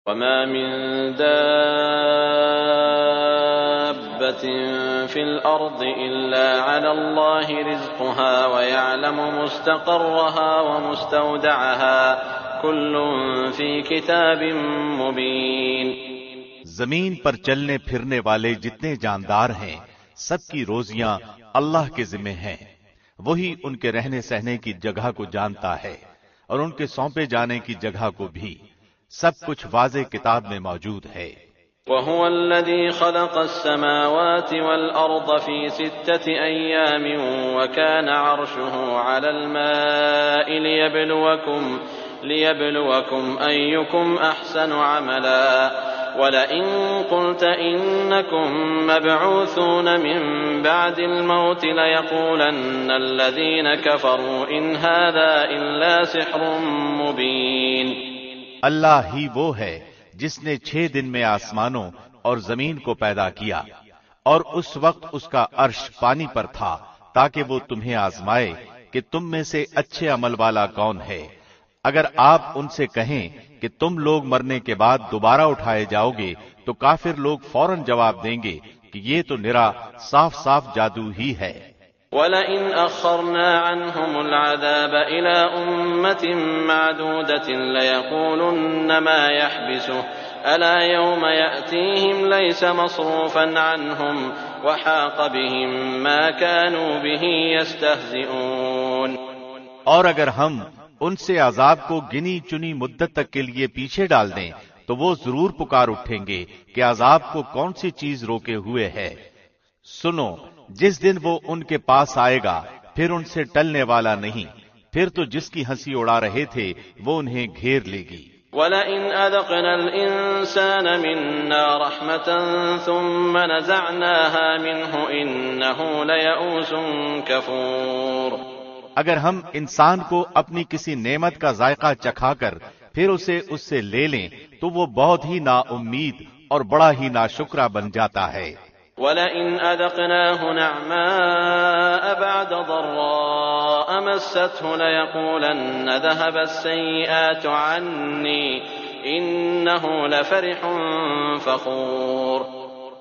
وما من دابة في الأرض إلا على الله رزقها ويعلم مستقرها ومستودعها كل في كتاب مبين۔ زمین پر چلنے پھرنے والے جتنے جاندار ہیں سب کی روزیاں اللہ کے ذمہ ہیں، وہی ان کے رہنے سہنے کی جگہ کو جانتا ہے اور ان کے سونپے جانے کی جگہ کو بھی، سب کچھ واضح کتاب میں موجود ہے۔ وَهُوَ الَّذِي خَلَقَ السَّمَاوَاتِ وَالْأَرْضَ فِي 6 أَيَّامٍ وَكَانَ عَرْشُهُ عَلَى الْمَاءِ لِيَبْلُوَكُمْ أَيُّكُمْ أَحْسَنُ عَمَلًا وَلَئِن قُلْتَ إِنَّكُمْ مَبْعُوثُونَ مِن بَعْدِ الْمَوْتِ لَيَقُولَنَّ الَّذِينَ كَفَرُوا إِنْ هَذَا إِلَّا سِحْرٌ مُبِينٌ۔ اللہ ہی وہ ہے جس نے 6 دن میں آسمانوں اور زمین کو پیدا کیا، اور اس وقت اس کا عرش پانی پر تھا تاکہ وہ تمہیں آزمائے کہ تم میں سے اچھے عمل والا کون ہے۔ اگر آپ ان سے کہیں کہ تم لوگ مرنے کے بعد دوبارہ اٹھائے جاؤ گے تو کافر لوگ فوراً جواب دیں گے کہ یہ تو نرا صاف صاف جادو ہی ہے۔ وَلَئِنْ أَخَّرْنَا عَنْهُمُ الْعَذَابَ إِلَىٰ أُمَّةٍ مَّعْدُودَةٍ لَّيَقُولُنَّ مَا يَحْبِسُهُ أَلَا يَوْمَ يَأْتِيهِمْ لَيْسَ مَصْرُوفًا عَنْهُمْ وَحَاقَ بِهِم مَّا كَانُوا بِهِ يَسْتَهْزِئُونَ۔ اور اگر ہم ان سے عذاب کو گنی چنی مدت تک کے لیے پیچھے ڈال دیں تو وہ ضرور پکار اٹھیں گے کہ عذاب کو کون سی چیز روکے ہوئے ہے۔ سنو، جس دن وہ ان کے پاس آئے گا پھر ان سے ٹلنے والا نہیں، پھر تو جس کی ہنسی اڑا رہے تھے وہ انہیں گھیر لے گی۔ وَلَئِنْ أَذَقْنَا الْإِنسَانَ مِنَّا رَحْمَةً ثُمَّ نَزَعْنَاهَا مِنْهُ إِنَّهُ لَيَئُوسٌ كَفُورٌ۔ اگر ہم انسان کو اپنی کسی نعمت کا ذائقہ چکھا کر پھر اسے اس سے لے لیں تو وہ بہت ہی نا امید اور بڑا ہی ناشکرا بن جاتا ہے۔ وَلَئِنْ أَذَقْنَاهُ نَعْمَاءَ بَعْدَ ضَرَّاءَ مَسَّتْهُ لَيَقُولَنَّ ذَهَبَ السَّيِّئَاتُ عَنِّي إِنَّهُ لَفَرِحٌ فَخُورٌ۔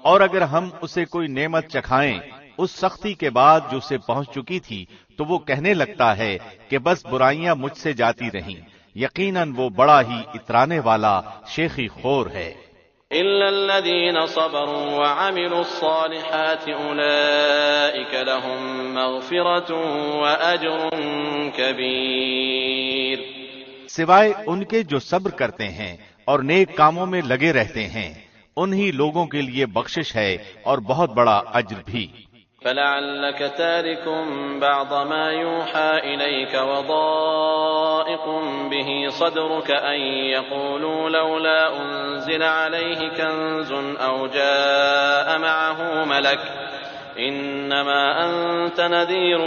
اور اگر ہم اسے کوئی نعمت چکھائیں اس سختی کے بعد جو اسے پہنچ چکی تھی تو وہ کہنے لگتا ہے کہ بس برائیاں مجھ سے جاتی رہیں، یقیناً وہ بڑا ہی اترانے والا شیخی خور ہے۔ إِلَّا الَّذِينَ صَبَرُوا وَعَمِلُوا الصَّالِحَاتِ أُولَئِكَ لَهُم مَّغْفِرَةٌ وَأَجْرٌ كَبِيرٌ۔ سوائے ان کے جو صبر کرتے ہیں اور نیک کاموں میں لگے رہتے ہیں، انہی لوگوں کے لیے بخشش ہے اور بہت بڑا اجر بھی۔ فَلَعَلَّكَ تَارِكٌ بَعْضَ مَا يُوحَىٰ إِلَيْكَ وَضَائِقٌ بِهِ صَدْرُكَ أَن يَقُولُوا لَوْلَا أُنزِلَ عَلَيْهِ كَنزٌ أَوْ جَاءَ مَعَهُ مَلَكٌ إِنَّمَا أَنتَ نَذِيرٌ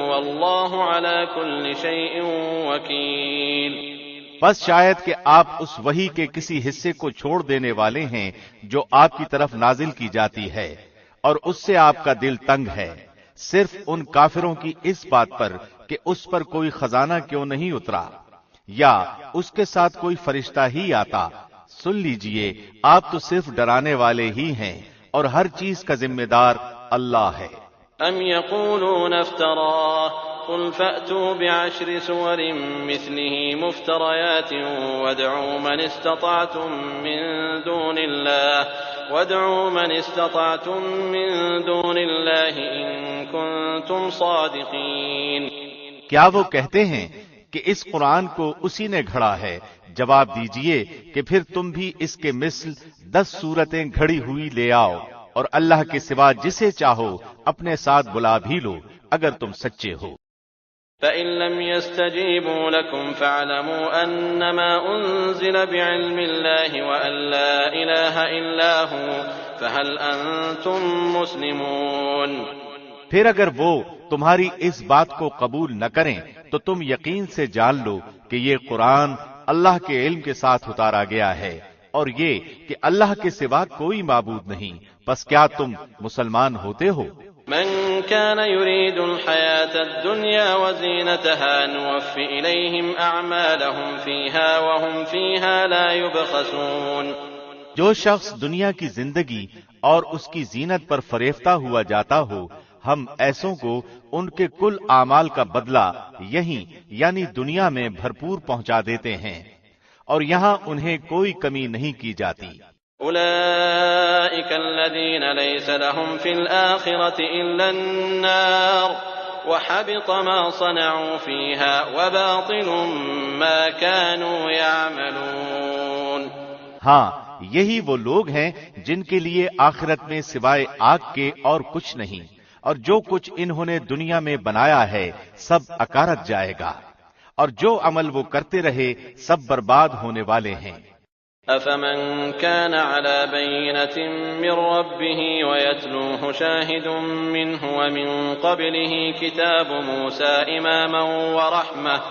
وَاللَّهُ عَلَىٰ كُلِّ شَيْءٍ وَكِيلٌ۔ بس شاید کہ آپ اس وحی کے کسی حصے کو چھوڑ دینے والے ہیں جو آپ کی طرف نازل کی جاتی ہے، اور اس سے آپ کا دل تنگ ہے، صرف ان کافروں کی اس بات پر کہ اس پر کوئی خزانہ کیوں نہیں اترا یا اس کے ساتھ کوئی فرشتہ ہی آتا۔ سن لیجئے، آپ تو صرف ڈرانے والے ہی ہیں اور ہر چیز کا ذمہ دار اللہ ہے۔ أَمْ يَقُولُونَ افْتَرَاهُ قُلْ فَأْتُوا بِعَشْرِ سُوَرٍ مِّثْلِهِ مُفْتَرَيَاتٍ وَادْعُوا مَنِ اسْتَطَعْتُم مِّن دُونِ اللَّهِ إِن كُنتُمْ صَادِقِينَ۔ کیا وہ کہتے ہیں کہ اس قرآن کو اسی نے گھڑا ہے؟ جواب دیجئے کہ پھر تم بھی اس کے مثل 10 صورتیں گھڑی ہوئی لے آؤ، اور اللہ کے سوا جسے چاہو اپنے ساتھ بلا بھی لو اگر تم سچے ہو۔ فَإِن لَّمْ يَسْتَجِيبُوا لَكُمْ فَاعْلَمُوا أَنَّمَا أُنزِلَ بِعِلْمِ اللَّهِ وَأَن لَّا إِلَٰهَ إِلَّا هُوَ فَهَلْ أَنتُم مُّسْلِمُونَ۔ پھر اگر وہ تمہاری اس بات کو قبول نہ کریں تو تم یقین سے جان لو کہ یہ قرآن اللہ کے علم کے ساتھ اتارا گیا ہے، اور یہ کہ اللہ کے سوا کوئی معبود نہیں، پس کیا تم مسلمان ہوتے ہو؟ من كان يريد الحياة الدنيا وزينتها نوف إليهم أعمالهم فيها وهم فيها لا يبخسون. جو شخص دنیا کی زندگی اور اس کی زینت پر فریفتہ ہوا جاتا ہو، ہم ایسوں کو ان کے کل اعمال کا بدلہ یہیں یعنی دنیا میں بھرپور پہنچا دیتے ہیں، اور یہاں انہیں کوئی کمی نہیں کی جاتی. أولئك الذين ليس لهم في الآخرة إلا النار وحبط ما صنعوا فيها وباطل ما كانوا يعملون. ہاں، یہی وہ لوگ ہیں جن کے لیے آخرت میں سوائے آگ کے اور کچھ نہیں، اور جو کچھ انہوں نے دنیا میں بنایا ہے سب اکارت جائے گا، اور جو عمل وہ کرتے رہے سب برباد ہونے والے ہیں. أفمن كان على بينة من ربه ويتلوه شاهد منه ومن قبله كتاب موسى إماما ورحمة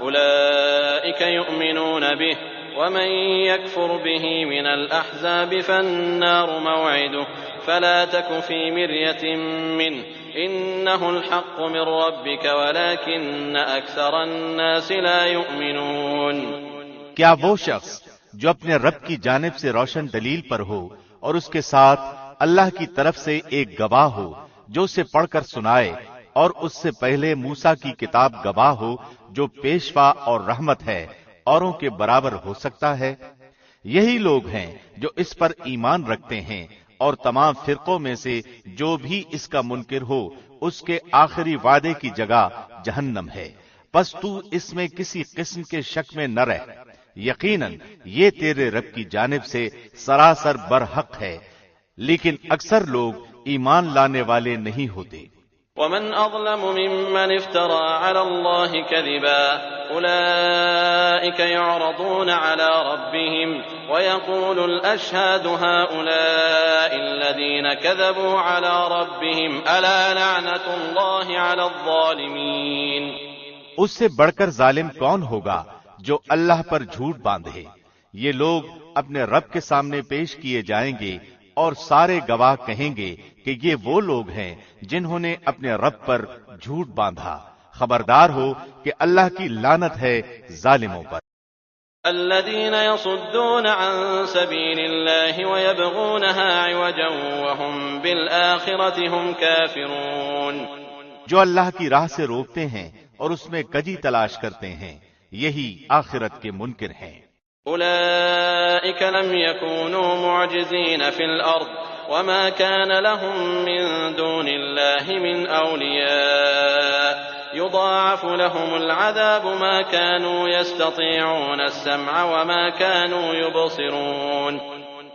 أولئك يؤمنون به ومن يكفر به من الأحزاب فالنار موعده فلا تك في مرية منه إنه الحق من ربك ولكن أكثر الناس لا يؤمنون. کیا وہ شخص جو اپنے رب کی جانب سے روشن دلیل پر ہو اور اس کے ساتھ اللہ کی طرف سے ایک گواہ ہو جو اسے پڑھ کر سنائے، اور اس سے پہلے موسیٰ کی کتاب گواہ ہو جو پیشوا اور رحمت ہے، اوروں کے برابر ہو سکتا ہے؟ یہی لوگ ہیں جو اس پر ایمان رکھتے ہیں، اور تمام فرقوں میں سے جو بھی اس کا منکر ہو اس کے آخری وعدے کی جگہ جہنم ہے. پس تو اس میں کسی قسم کے شک میں نہ رہ، یقیناً یہ تیرے رب کی جانب سے سراسر برحق ہے، لیکن اکثر لوگ ایمان لانے والے نہیں ہوتے. ومن أظلم ممن افترى على الله كذبا أولئك يعرضون على ربهم ويقول الأشهاد هؤلاء الذين كذبوا على ربهم ألا لعنة الله على الظالمين. اس سے بڑھ کر ظالم کون ہوگا جو اللہ پر جھوٹ باندھے؟ یہ لوگ اپنے رب کے سامنے پیش کیے جائیں گے اور سارے گواہ کہیں گے کہ یہ وہ لوگ ہیں جنہوں نے اپنے رب پر جھوٹ باندھا. خبردار ہو کہ اللہ کی لعنت ہے ظالموں پر. الذين يصدون عن سبيل الله ويبغونها عوجا وهم بالآخرة هم كافرون. جو اللہ کی راہ سے روکتے ہیں اور اس میں کجی تلاش کرتے ہیں، یہی آخرت کے منکر ہیں. أولئك لم يكونوا معجزين في الأرض وما كان لهم من دون الله من أولياء يضاعف لهم العذاب ما كانوا يستطيعون السمع وما كانوا يبصرون.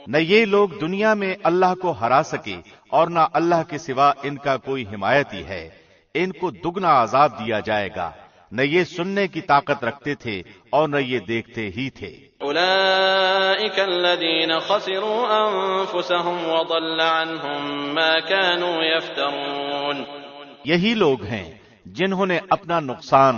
نہ یہ لوگ دنیا میں اللہ کو ہرا سکے اور نہ اللہ کے سوا ان کا کوئی حمایتی ہے. ان کو دگنا عذاب دیا جائے گا. نہ یہ سننے کی طاقت رکھتے تھے اور نہ یہ دیکھتے ہی تھے. أولئك الذين خسروا أنفسهم وضل عنهم ما كانوا يفترون. یہی لوگ ہیں جنہوں نے اپنا نقصان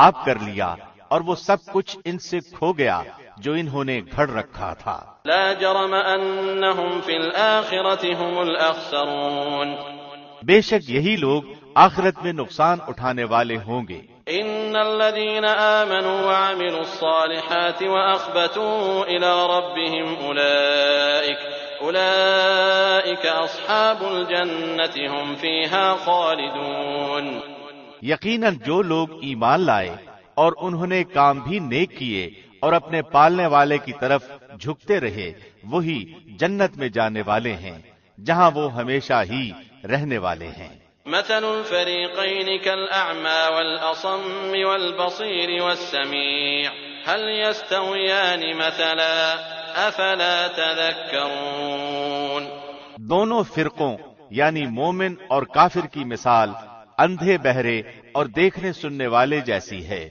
آپ کر لیا اور وہ سب کچھ ان سے کھو گیا جو انہوں نے گھڑ رکھا تھا. لا جرم أنهم في الآخرة هم الأخسرون. بے شک یہی لوگ آخرت میں نقصان اٹھانے والے ہوں گے. إن الذين آمنوا وعملوا الصالحات وأخبتوا إلى ربهم أولئك أصحاب الجنة هم فيها خالدون. یقیناً جو لوگ ایمان لائے اور انہوں نے کام بھی نیک کیے اور اپنے پالنے والے کی طرف جھکتے رہے، وہی جنت میں جانے والے ہیں جہاں وہ ہمیشہ ہی رہنے والے ہیں. مثل الفريقين كالأعمى والأصم والبصير والسميع هل يستويان مثلا أفلا تذكرون. دونوں فرقوں یعنی مومن اور کافر کی مثال اندھے بہرے اور دیکھنے سننے والے جیسی ہے.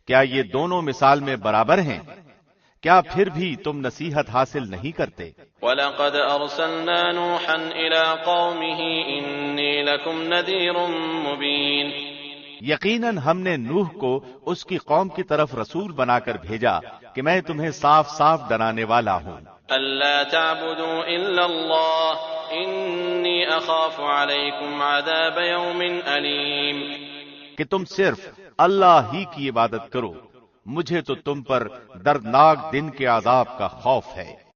کیا یہ دونوں مثال میں برابر ہیں؟ کیا پھر بھی تم نصیحت حاصل نہیں کرتے؟ وَلَقَدْ أَرْسَلْنَا نُوحًا إِلَىٰ قَوْمِهِ إِنِّي لَكُمْ نَذِيرٌ مُّبِينٌ. یقیناً ہم نے نوح کو اس کی قوم کی طرف رسول بنا کر بھیجا کہ میں تمہیں صاف صاف ڈرانے والا ہوں. أَلَّا تَعْبُدُوا إِلَّا اللَّهَ إني أخاف عليكم عذاب يوم أليم. کہ تم صرف اللہ ہی کی عبادت کرو، مجھے تو تم پر دردناک دن کے عذاب کا خوف ہے۔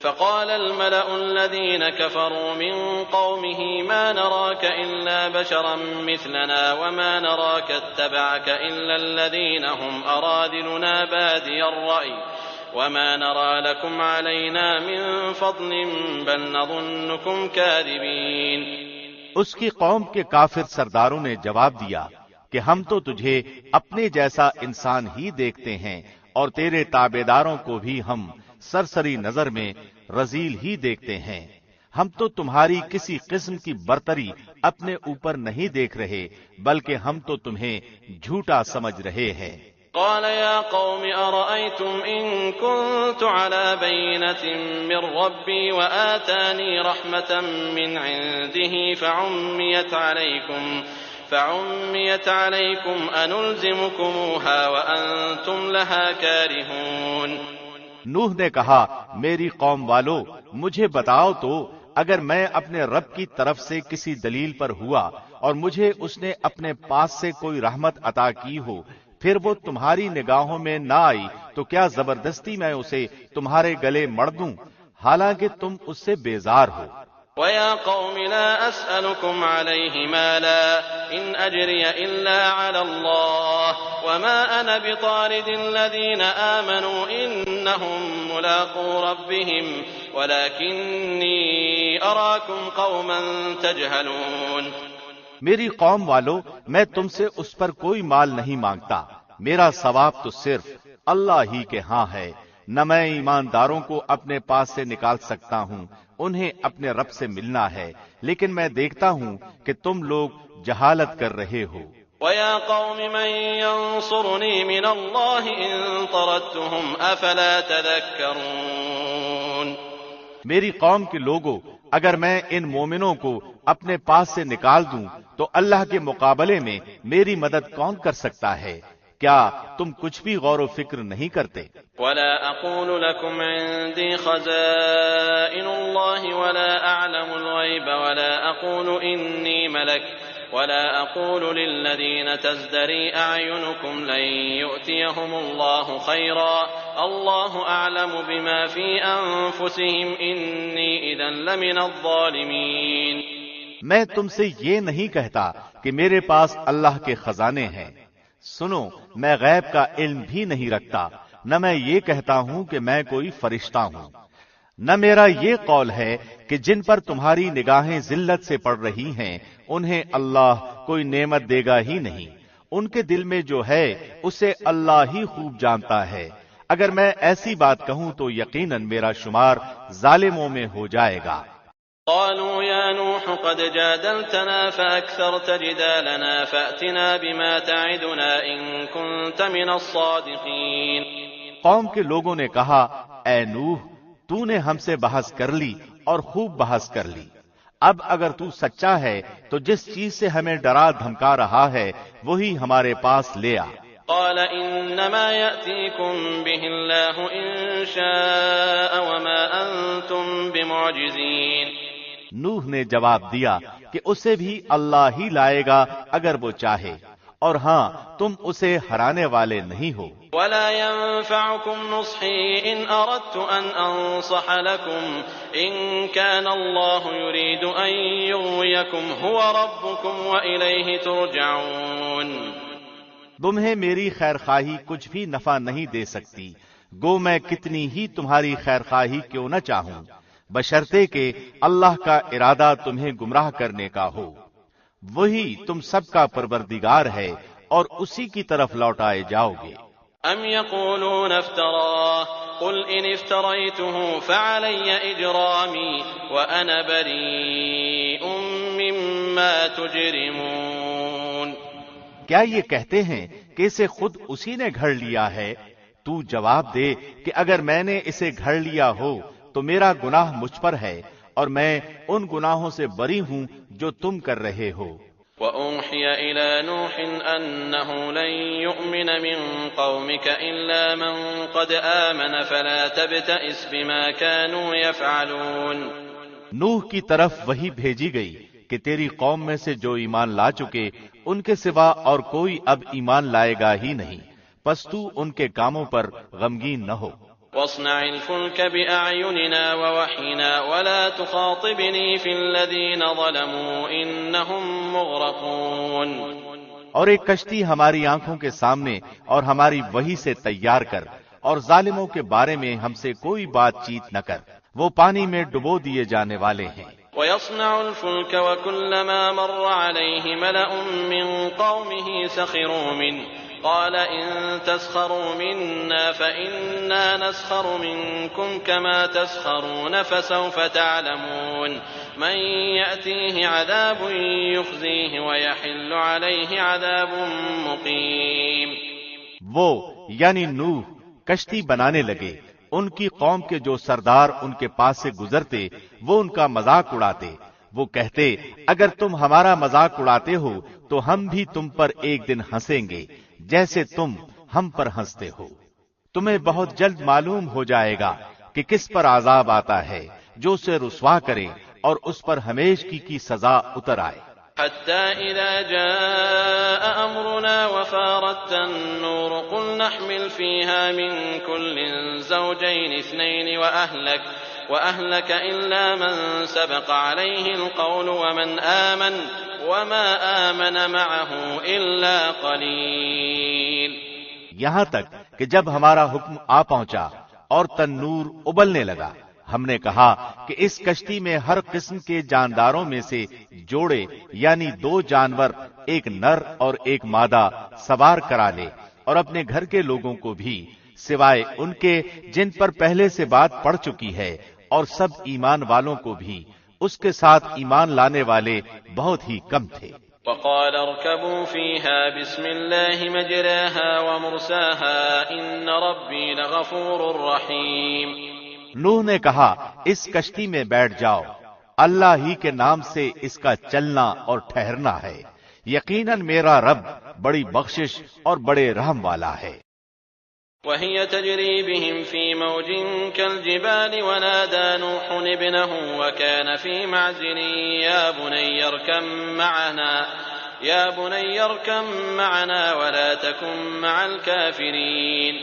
فقال الملأ الذين كفروا من قومه ما نراك إلا بشرا مثلنا وما نراك اتبعك إلا الذين هم أرادلنا بادي الرأي وما نرى لكم علينا من فضل بل نظنكم كاذبين. اس کی قوم کے کافر سرداروں نے جواب دیا کہ ہم تو تجھے اپنے جیسا انسان ہی دیکھتے ہیں اور تیرے تابعداروں کو بھی ہم سرسری نظر میں رذیل ہی دیکھتے ہیں، ہم تو تمہاری کسی قسم کی برتری اپنے اوپر نہیں دیکھ رہے بلکہ ہم تو تمہیں جھوٹا سمجھ رہے ہیں۔ قال يا قوم أرأيتم إن كنت على بينة من ربي وآتاني رحمة من عنده فعميت عليكم أنلزمكموها وأنتم لها كارهون. نوح نے کہا میری قوم والو مجھے بتاؤ تو اگر میں اپنے رب کی طرف سے کسی دلیل پر ہوا اور مجھے اس نے اپنے پاس سے کوئی رحمت عطا کی ہو پھر وہ تمہاری نگاہوں میں نہ آئی تو کیا زبردستی میں اسے تمہارے گلے مڑ دوں حالانکہ تم اس سے بیزار ہو۔ وَيَا قَوْمِ لَا أَسْأَلُكُمْ عَلَيْهِ مَالًا إِنْ أَجْرِيَ إِلَّا عَلَى اللَّهِ وَمَا أَنَا بِطَارِدِ الَّذِينَ آمَنُوا إِنَّهُمْ مُلَاقُو رَبِّهِمْ وَلَكِنِّي أَرَاكُمْ قَوْمًا تَجْهَلُونَ. میری قوم والو میں تم سے اس پر کوئی مال نہیں مانگتا، میرا ثواب تو صرف اللہ ہی کے ہاں ہے، نہ میں ایمانداروں کو اپنے پاس سے نکال سکتا ہوں، انہیں اپنے رب سے ملنا ہے، لیکن میں دیکھتا ہوں کہ تم لوگ جہالت کر رہے ہو۔ وَيَا قَوْمِ مَن يَنصُرُنِي مِنَ اللَّهِ إِن طَرَدتُّهُمْ أَفَلَا تَذَكَّرُونَ. میری قوم کے لوگوں اگر میں ان مومنوں کو اپنے پاس سے نکال دوں تو اللہ کے مقابلے میں میری مدد کون کر سکتا ہے؟ کیا تم کچھ بھی غور و فکر نہیں کرتے؟ وَلَا أَقُولُ لَكُمْ عِندِي خَزَائِنُ اللَّهِ وَلَا أَعْلَمُ الْغَيْبَ وَلَا أَقُولُ إِنِّي مَلَكٌ وَلَا أَقُولُ لِلَّذِينَ تَزْدَرِي أَعْيُنُكُمْ لَن يُؤْتِيَهُمُ اللَّهُ خَيْرًا اللَّهُ أَعْلَمُ بِمَا فِي أَنفُسِهِمْ إِنِّي إِذًا لَّمِنَ الظَّالِمِينَ. میں تم سے یہ نہیں کہتا کہ میرے پاس اللہ کے خزانے ہیں، سنو میں غیب کا علم بھی نہیں رکھتا، نہ میں یہ کہتا ہوں کہ میں کوئی فرشتہ ہوں، نہ میرا یہ قول ہے کہ جن پر تمہاری نگاہیں ذلت سے پڑ رہی ہیں انہیں اللہ کوئی نعمت دے گا ہی نہیں، ان کے دل میں جو ہے اسے اللہ ہی خوب جانتا ہے، اگر میں ایسی بات کہوں تو یقیناً میرا شمار ظالموں میں ہو جائے گا۔ قالوا يا نوح قد جادلتنا فأكثرت جدالنا فأتنا بما تعدنا إن كنت من الصادقين. قوم کے لوگوں نے کہا اے نوح تو نے ہم سے بحث کر لی اور خوب بحث کر لی، اب اگر تو سچا ہے تو جس چیز سے ہمیں ڈرا دھمکا رہا ہے وہی ہمارے پاس لے آ۔ قال انما يأتيكم به الله ان شاء وما انتم بمعجزين. نوح نے جواب دیا کہ اسے بھی اللہ ہی لائے گا اگر وہ چاہے، اور ہاں تم اسے ہرانے والے نہیں ہو۔ ولا ينفعكم نصحي ان اردت ان انصح لكم ان كان الله يريد ان يغويكم هو ربكم واليه ترجعون. تمہیں میری خیر خواہی کچھ بھی نفع نہیں دے سکتی، گو میں کتنی ہی تمہاری خیر خواہی کیوں نہ چاہوں، بشرطے کہ اللہ کا ارادہ تمہیں گمراہ کرنے کا ہو، وہی تم سب کا پروردگار ہے اور اسی کی طرف لوٹائے جاؤ گے۔ ام يقولون افتراه قل ان افتريته فعلي اجرامي وانا بريء مما تجرمون. کیا یہ کہتے ہیں کہ اسے خود اسی نے گھڑ لیا ہے؟ تو جواب دے کہ اگر میں نے اسے گھڑ لیا ہو تو میرا گناہ مجھ پر ہے اور میں ان گناہوں سے بری ہوں جو تم کر رہے ہو۔ وَأُوحِيَ إِلَى نُوحٍ أَنَّهُ لَن يُؤْمِنَ مِن قَوْمِكَ إِلَّا مَن قَدْ آمَنَ فَلَا تَبْتَئِسْ بِمَا كَانُوا يَفْعَلُونَ. نوح کی طرف وہی بھیجی گئی کہ تیری قوم میں سے جو ایمان لا چکے ان کے سوا اور کوئی اب ایمان لائے گا ہی نہیں، پس تو ان کے کاموں پر غمگین نہ ہو۔ واصنع الفلك بأعيننا ووحينا ولا تخاطبني في الذين ظلموا إنهم مغرقون۔ اور ایک کشتی ہماری آنکھوں کے سامنے اور ہماری وحی سے تیار کر، اور ظالموں کے بارے میں ہم سے کوئی بات چیت نہ کر، وہ پانی میں ڈبو دیے جانے والے ہیں۔ ويصنع الفلك وكلما مر عليه ملأ من قومه سخروا منه قال إن تسخروا منا فإنا نسخر منكم كما تسخرون فسوف تعلمون من يأتيه عذاب يخزيه ويحل عليه عذاب مقيم۔ وہ یعنی نوح کشتی بنانے لگے، ان کی قوم کے جو سردار ان کے پاس سے گزرتے وہ ان کا مذاق اڑاتے، وہ کہتے اگر تم ہمارا مذاق اڑاتے ہو تو ہم بھی تم پر ایک دن ہنسیں گے جیسے تم ہم پر ہنستے ہو۔ تمہیں بہت جلد معلوم ہو جائے گا کہ کس پر عذاب آتا ہے جو اسے رسوا کرے اور اس پر ہمیشگی کی سزا اتر آئے۔ حتى إذا جاء أمرنا وفارت النور قل نحمل فيها من كل زوجين اثنين وأهلك إلا من سبق عليه القول ومن آمن وما آمن معه إلا قليل۔ یہاں تک کہ جب ہمارا حکم آ پہنچا اور تنور ابلنے لگا، ہم نے کہا کہ اس کشتی میں ہر قسم کے جانداروں میں سے جوڑے یعنی 2 جانور، ایک نر اور ایک مادہ سوار کرا لے، اور اپنے گھر کے لوگوں کو بھی سوائے ان کے جن پر پہلے سے بات پڑ چکی ہے، اور سب ایمان والوں کو بھی، اس کے ساتھ ایمان لانے والے بہت ہی کم تھے۔ وقال اركبوا فيها بسم الله مجراها ومرساها إن ربي لغفور رحيم۔ نوح نے کہا اس کشتی میں بیٹھ جاؤ، اللہ ہی کے نام سے اس کا چلنا اور ٹھہرنا ہے، یقیناً میرا رب بڑی بخشش اور بڑے رحم والا ہے۔ وهي تجري بهم في موج كالجبال ونادى نوح ابنه وكان في معزل يا بني اركب معنا ولا تكن مع الكافرين۔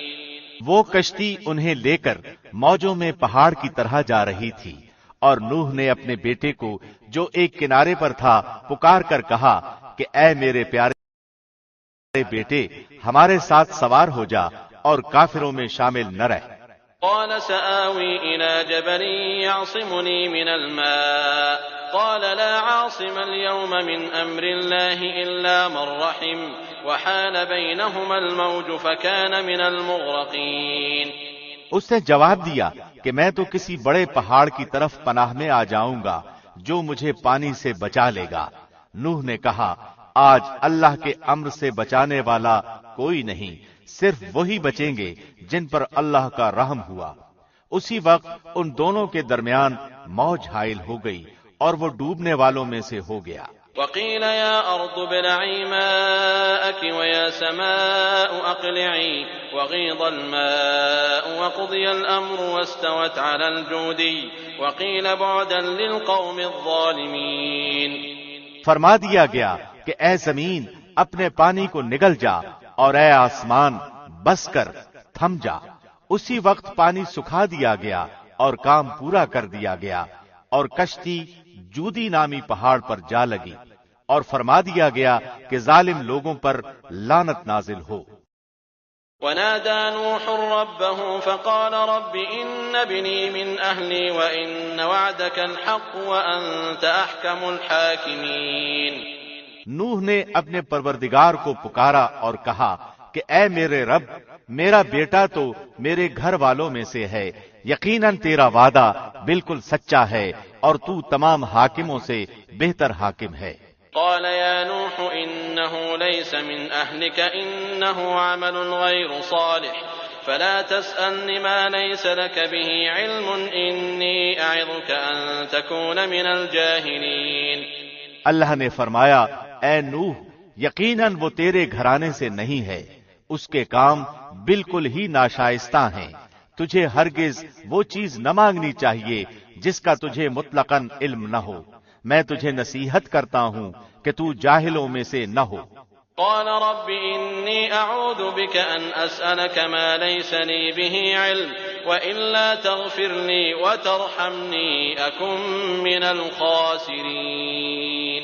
وہ کشتی انہیں لے کر موجوں میں پہاڑ کی طرح جا رہی تھی، اور نوح نے اپنے بیٹے کو جو ایک کنارے پر تھا پکار کر کہا کہ اے میرے پیارے بیٹے ہمارے ساتھ سوار ہو جا اور کافروں میں شامل نہ رہ۔ قال سآوي إلى جبل يعصمني من الماء قال لا عاصم اليوم من أمر الله إلا من رحم وحال بينهما الموج فكان من المغرقين۔ اس نے جواب دیا کہ میں تو کسی بڑے پہاڑ کی طرف پناہ میں آ جاؤں گا جو مجھے پانی سے بچا لے گا۔ نوح نے کہا آج اللہ کے امر سے بچانے والا کوئی نہیں، صرف وہی بچیں گے جن پر اللہ کا رحم ہوا۔ اسی وقت ان دونوں کے درمیان موج حائل ہو گئی اور وہ ڈوبنے والوں میں سے ہو گیا۔ وقيل يا أرض ابلعي ماءك ويا سماء أقلعي وغيض الماء وقضي الأمر واستوت على الجودي وقيل بعدا للقوم الظالمين۔ فرما دیا گیا کہ اے زمین اپنے پانی کو نگل جا، اور اے آسمان بس کر تھم جا۔ اسی وقت پانی سکھا دیا گیا اور کام پورا کر دیا گیا، اور کشتی جودی نامی پہاڑ پر جا لگی، اور فرما دیا گیا کہ ظالم لوگوں پر لعنت نازل ہو۔ ونادى نوح ربه فقال رب إن ابني من أهلي وإن وعدك الحق وأنت أحكم الحاكمين۔ نوح نے اپنے پروردگار کو پکارا اور کہا کہ اے میرے رب، میرا بیٹا تو میرے گھر والوں میں سے ہے، یقیناً تیرا وعدہ بالکل سچا ہے اور تو تمام حاکموں سے بہتر حاکم ہے۔ قال يا نوح إنه ليس من أهلك إنه عمل غير صالح فلا تسألني ما ليس لك به علم إني أعظك أن تكون من الجاهلين۔ اللہ نے فرمایا اے نوح یقیناً وہ تیرے گھرانے سے نہیں ہے، اس کے کام بالکل ہی ناشائستہ ہیں، تجھے ہرگز وہ چیز نہ مانگنی چاہیے جس کا تجھے مطلقاً علم نہ ہو. میں تجھے نصیحت کرتا ہوں کہ تو جاہلوں میں سے نہ ہو. قال رب إني أعوذ بك أن أسألك ما ليس لي به علم وإلا تغفر لي وترحمني أكن من الخاسرين.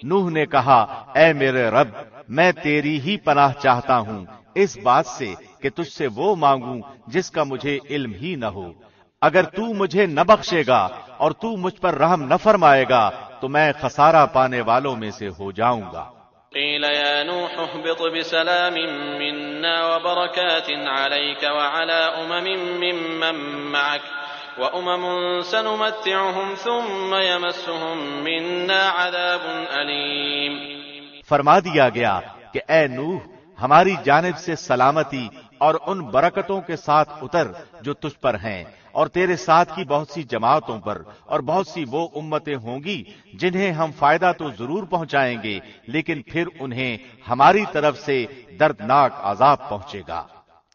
نوح نے کہا اے میرے رب میں تیری ہی پناہ چاہتا ہوں اس بات سے کہ تجھ سے وہ مانگوں جس کا مجھے علم ہی نہ ہو. اگر تو مجھے نہ بخشے گا اور تو مجھ پر رحم نہ فرمائے گا تو میں خسارہ پانے والوں میں سے ہو جاؤں گا. قيل يا نوح اهبط بسلام منا وبركات عليك وعلى ممن معك وأمم سنمتعهم ثم يمسهم منا عذاب أليم. فرما دیا گیا کہ اے نوح ہماری جانب سے سلامتی اور ان برکتوں کے ساتھ اتر جو تجھ پر ہیں اور تیرے ساتھ کی بہت سی جماعتوں پر، اور بہت سی وہ امتیں ہوں گی جنہیں ہم فائدہ تو ضرور پہنچائیں گے لیکن پھر انہیں ہماری طرف سے دردناک عذاب پہنچے گا.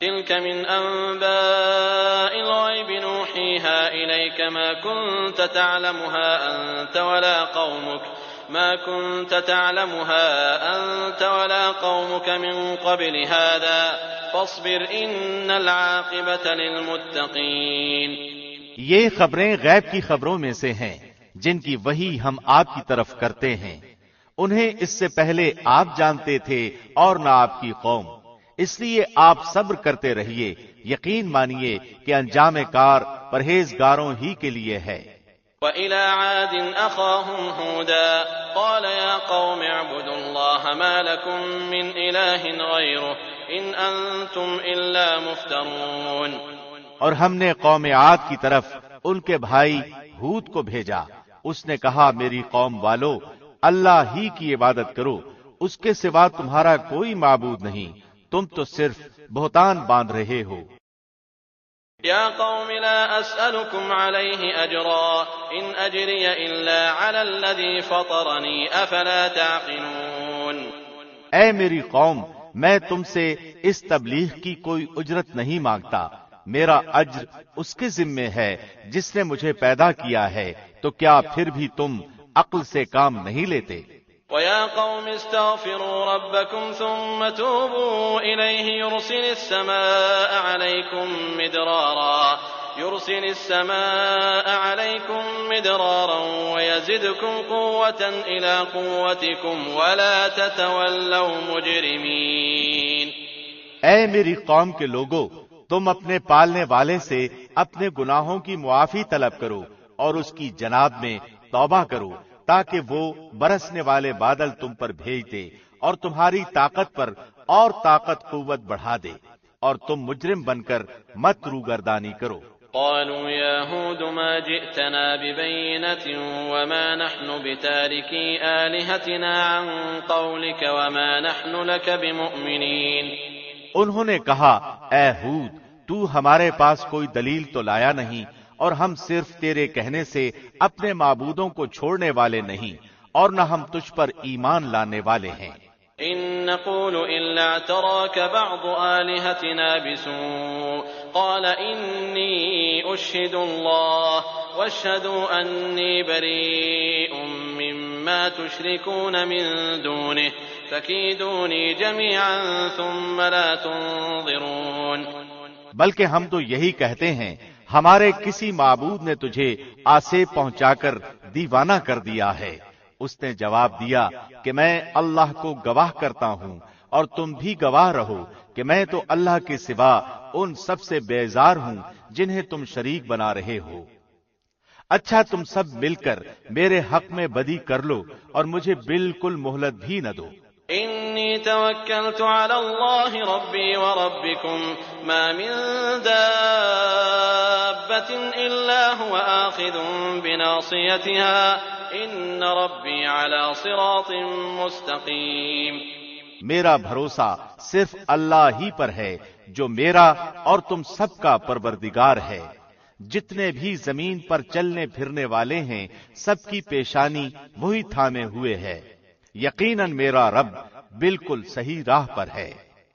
تلك من أنباء الغيب نوحيها إليك ما كنت تعلمها أنت ولا قومك من قبل هذا فاصبر إن العاقبة للمتقين. یہ خبریں غیب کی خبروں میں سے ہیں جن کی وحی ہم آپ کی طرف کرتے ہیں. انہیں اس سے پہلے آپ جانتے تھے اور نہ آپ کی قوم، اس لیے آپ صبر کرتے رہیے. یقین مانیے کہ انجام کار پرہیزگاروں ہی کے لیے ہے. وَإِلَى عَادٍ أَخَاهُمْ هُودًا قَالَ يَا قَوْمِ اعْبُدُوا اللَّهَ مَا لَكُمْ مِنْ إِلَٰهٍ غَيْرُهُ إِنْ أَنْتُمْ إِلَّا مُفْتَرُونَ. اور ہم نے قوم عاد کی طرف ان کے بھائی ہود کو بھیجا. اس نے کہا میری قوم والو اللہ ہی کی عبادت کرو، اس کے سوا تمہارا کوئی معبود نہیں، تم تو صرف بہتان باندھ رہے ہو. يا قوم لا أسألكم عليه أجرا إن أجري إلا على الذي فطرني أفلا تعقلون. اے میری قوم میں تم سے اس تبلیغ کی کوئی اجرت نہیں مانگتا، میرا اجر اس کے ذمے ہے جس نے مجھے پیدا کیا ہے. تو کیا پھر بھی تم عقل سے کام نہیں لیتے؟ وَيَا قَوْمِ اسْتَغْفِرُوا رَبَّكُمْ ثُمَّ تُوبُوا إِلَيْهِ يُرْسِلِ السَّمَاءَ عَلَيْكُمْ مِدْرَارًا وَيَزِدْكُمْ قُوَّةً إِلَى قُوَّتِكُمْ وَلَا تَتَوَلَّوْا مُجْرِمِينَ. اے میری قوم کے لوگو تم اپنے پالنے والے سے اپنے گناہوں کی معافی طلب کرو اور اس کی جناب میں توبہ کرو تاکہ وہ برسنے والے بادل تم پر بھیج دے اور تمہاری طاقت پر اور طاقت قوت بڑھا دے اور تم مجرم بن کر مت روگردانی کرو. قالوا يا هود ما جئتنا ببينة وما نحن بتاركي آلهتنا عن قولك وما نحن لك بمؤمنين. انہوں نے کہا اے ہود تو ہمارے پاس کوئی دلیل تو لایا نہیں اور ہم صرف تیرے کہنے سے اپنے معبودوں کو چھوڑنے والے نہیں اور نہ ہم تجھ پر ایمان لانے والے ہیں. إن نقول إلا اعتراك بعض آلهتنا بسوء قال إني أشهد الله واشهدوا أني بريء مما تشركون من دونه فكيدوني جميعا ثم لا تنظرون. بلکہ ہم تو یہی کہتے ہیں ہمارے کسی معبود نے تجھے آسیب پہنچا کر دیوانہ کر دیا ہے. اس نے جواب دیا کہ میں اللہ کو گواہ کرتا ہوں اور تم بھی گواہ رہو کہ میں تو اللہ کے سوا ان سب سے بیزار ہوں جنہیں تم شریک بنا رہے ہو. اچھا تم سب مل کر میرے حق میں بدی کر لو اور مجھے بالکل مہلت بھی نہ دو. إني توكلت على الله ربي وربكم ما من دابة إلا هو آخذ بناصيتها إن ربي على صراط مستقيم. میرا بھروسہ صرف اللہ ہی پر ہے جو میرا اور تم سب کا پروردگار ہے. جتنے بھی زمین پر چلنے پھرنے والے ہیں سب کی پیشانی وہی تھامے ہوئے ہے. یقیناً میرا رب بالکل صحیح راہ پر ہے.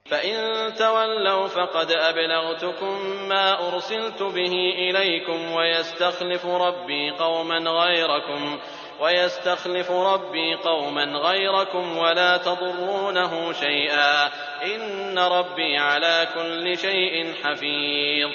فإن تولوا فقد أبلغتكم ما أرسلت به إليكم ويستخلف ربي قوما غيركم ولا تضرونه شيئا إن ربي على كل شيء حفيظ۔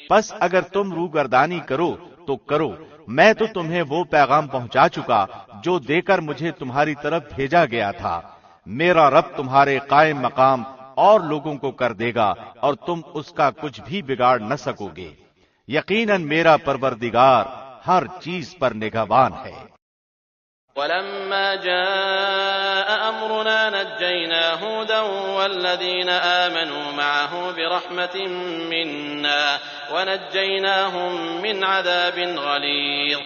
بس اگر تم روگردانی کرو تو کرو، میں تو تمہیں وہ پیغام پہنچا چکا جو دے کر مجھے تمہاری طرف بھیجا گیا تھا۔ میرا رب تمہارے قائم مقام اور لوگوں کو کر دے گا اور تم اس کا کچھ بھی بگاڑ نہ سکو گے۔ یقیناً میرا پروردگار ہر چیز پر نگہبان ہے۔ ولما جاء أمرنا نجينا هودا والذين آمنوا معه برحمة منا ونجيناهم من عذاب غليظ۔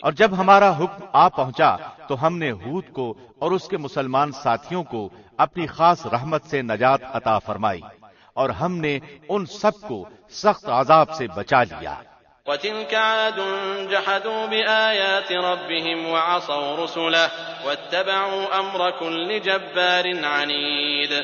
اور جب ہمارا حکم آ پہنچا تو ہم نے ہود کو اور اس کے مسلمان ساتھیوں کو اپنی خاص رحمت سے نجات عطا فرمائی، اور ہم نے ان سب کو سخت عذاب سے بچا لیا۔ وَتِلْكَ عَادٌ جَحَدُوا بِآيَاتِ رَبِّهِمْ وَعَصَوْا رُسُلَهُ وَاتَّبَعُوا أَمْرَ كُلِّ جَبَّارٍ عَنِيدٍ۔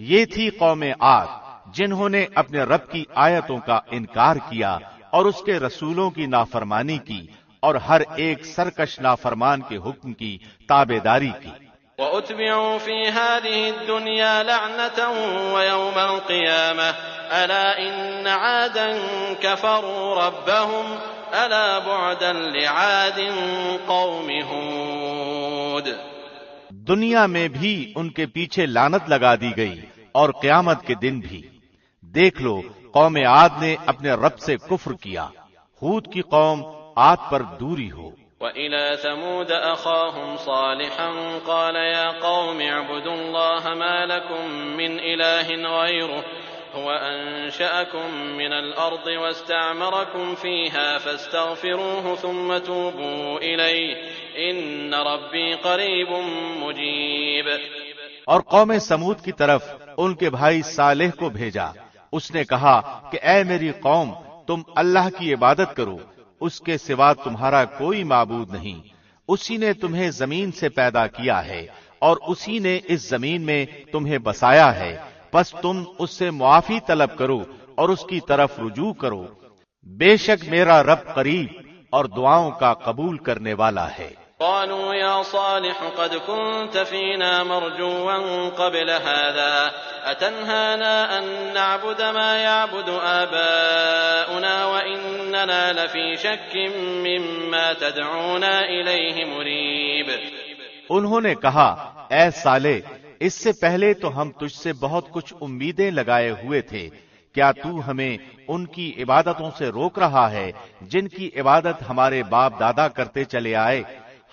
یہ تھی قوم عاد جنہوں نے اپنے رب کی آیتوں کا انکار کیا اور اس کے رسولوں کی نافرمانی کی اور ہر ایک سرکش نافرمان کے حکم کی تابعداری کی۔ وَأُتْبِعُوا فِي هَذِهِ الدُّنْيَا لَعْنَةً وَيَوْمَ الْقِيَامَةِ أَلَا إِنَّ عَادًا كَفَرُوا رَبَّهُمْ أَلَا بُعْدًا لِعَادٍ قَوْمِ هُودٍ۔ دنیا میں بھی ان کے پیچھے لعنت لگا دی گئی اور قیامت کے دن بھی۔ دیکھ لو قوم عاد نے اپنے رب سے کفر کیا، ہود کی قوم عاد پر دوری ہو۔ وَإِلَى ثَمُودَ أَخَاهُمْ صَالِحًا قَالَ يَا قَوْمِ اعْبُدُوا اللَّهَ مَا لَكُم مِّنْ إِلَٰهٍ غَيْرُهُ هُوَ أَنشَأَكُم مِّنَ الْأَرْضِ وَاسْتَعْمَرَكُمْ فِيهَا فَاسْتَغْفِرُوهُ ثُمَّ تُوبُوا إِلَيْهِ إِنَّ رَبِّي قَرِيبٌ مُّجِيبٌ۔ اور قوم سمود کی طرف ان کے بھائی صالح کو بھیجا، اس نے کہا کہ اے میری قوم، تم اللہ کی عبادت کرو، اس کے سوا تمہارا کوئی معبود نہیں۔ اسی نے تمہیں زمین سے پیدا کیا ہے اور اسی نے اس زمین میں تمہیں بسایا ہے، پس تم اس سے معافی طلب کرو اور اس کی طرف رجوع کرو، بے شک میرا رب قریب اور دعاؤں کا قبول کرنے والا ہے۔ قالوا يا صالح قد كنت فينا مرجوا قبل هذا أتنهانا أن نعبد ما يعبد آباؤنا وإننا لفي شك مما تدعونا إليه مريب۔ انہوں نے کہا اے صالح، اس سے پہلے تو ہم تجھ سے بہت کچھ امیدیں لگائے ہوئے تھے، کیا تو ہمیں ان کی عبادتوں سے روک رہا ہے جن کی عبادت ہمارے باپ دادا کرتے چلے آئے؟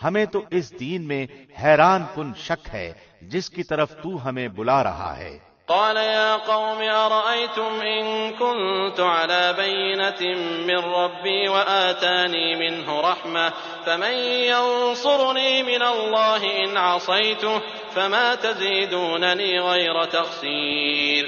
ہمیں تو اس دین میں حیران کن شک ہے جس کی طرف تو ہمیں بلا رہا ہے۔ قال يا قوم أرأيتم إن كنت على بينة من ربي وآتاني منه رحمة فمن ينصرني من الله إن عصيته فما تزيدونني غير تخسير۔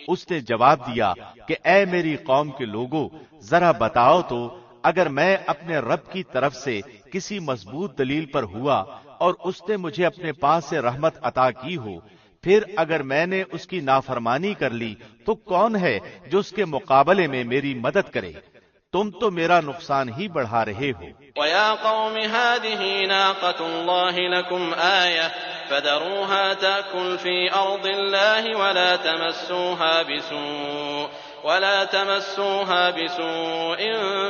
اس نے جواب دیا کہ اے میری قوم کے لوگوں، ذرا بتاؤ تو اگر میں اپنے رب کی طرف سے کسی مضبوط دلیل پر ہوا اور اس نے مجھے اپنے پاس سے رحمت عطا کی ہو، پھر اگر میں نے اس کی نافرمانی کر لی تو کون ہے جو اس کے مقابلے میں میری مدد کرے؟ تم تو میرا نقصان ہی بڑھا رہے ہو۔ وَيَا قَوْمِ هَٰذِهِ نَاقَةُ اللَّهِ لَكُمْ آيَةٌ فَذَرُوهَا تَأْكُلْ فِي أَرْضِ اللَّهِ وَلَا تَمَسُّوهَا بِسُوءٍ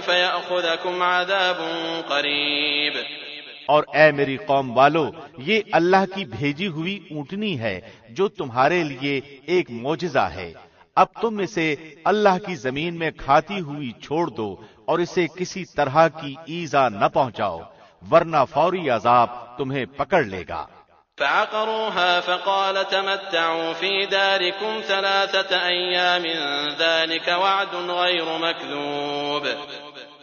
فَيَأْخُذَكُمْ عَذَابٌ قَرِيبٌ۔ اور اے میری قوم والو، یہ اللہ کی بھیجی ہوئی اونٹنی ہے جو تمہارے لیے ایک معجزہ ہے۔ اب تم اسے اللہ کی زمین میں کھاتی ہوئی چھوڑ دو اور اسے کسی طرح کی ایذا نہ پہنچاؤ، ورنہ فوری عذاب تمہیں پکڑ لے گا۔ فعقروها فقال تمتعوا في داركم 3 أيام ذلك وعد غير مكذوب۔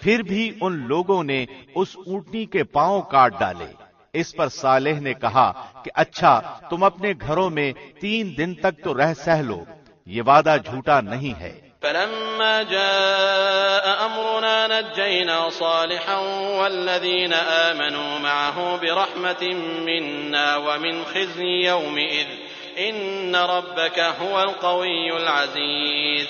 پھر بھی ان لوگوں نے اس اونٹنی کے پاؤں کاٹ ڈالے۔ اس پر صالح نے کہا کہ اچھا تم اپنے گھروں میں 3 دن تک تو رہ سہ لو، یہ وعدہ جھوٹا نہیں ہے۔ فلما جاء أمرنا نجينا صالحا والذين آمنوا معه برحمة منا ومن خزي يومئذ إن ربك هو القوي العزيز.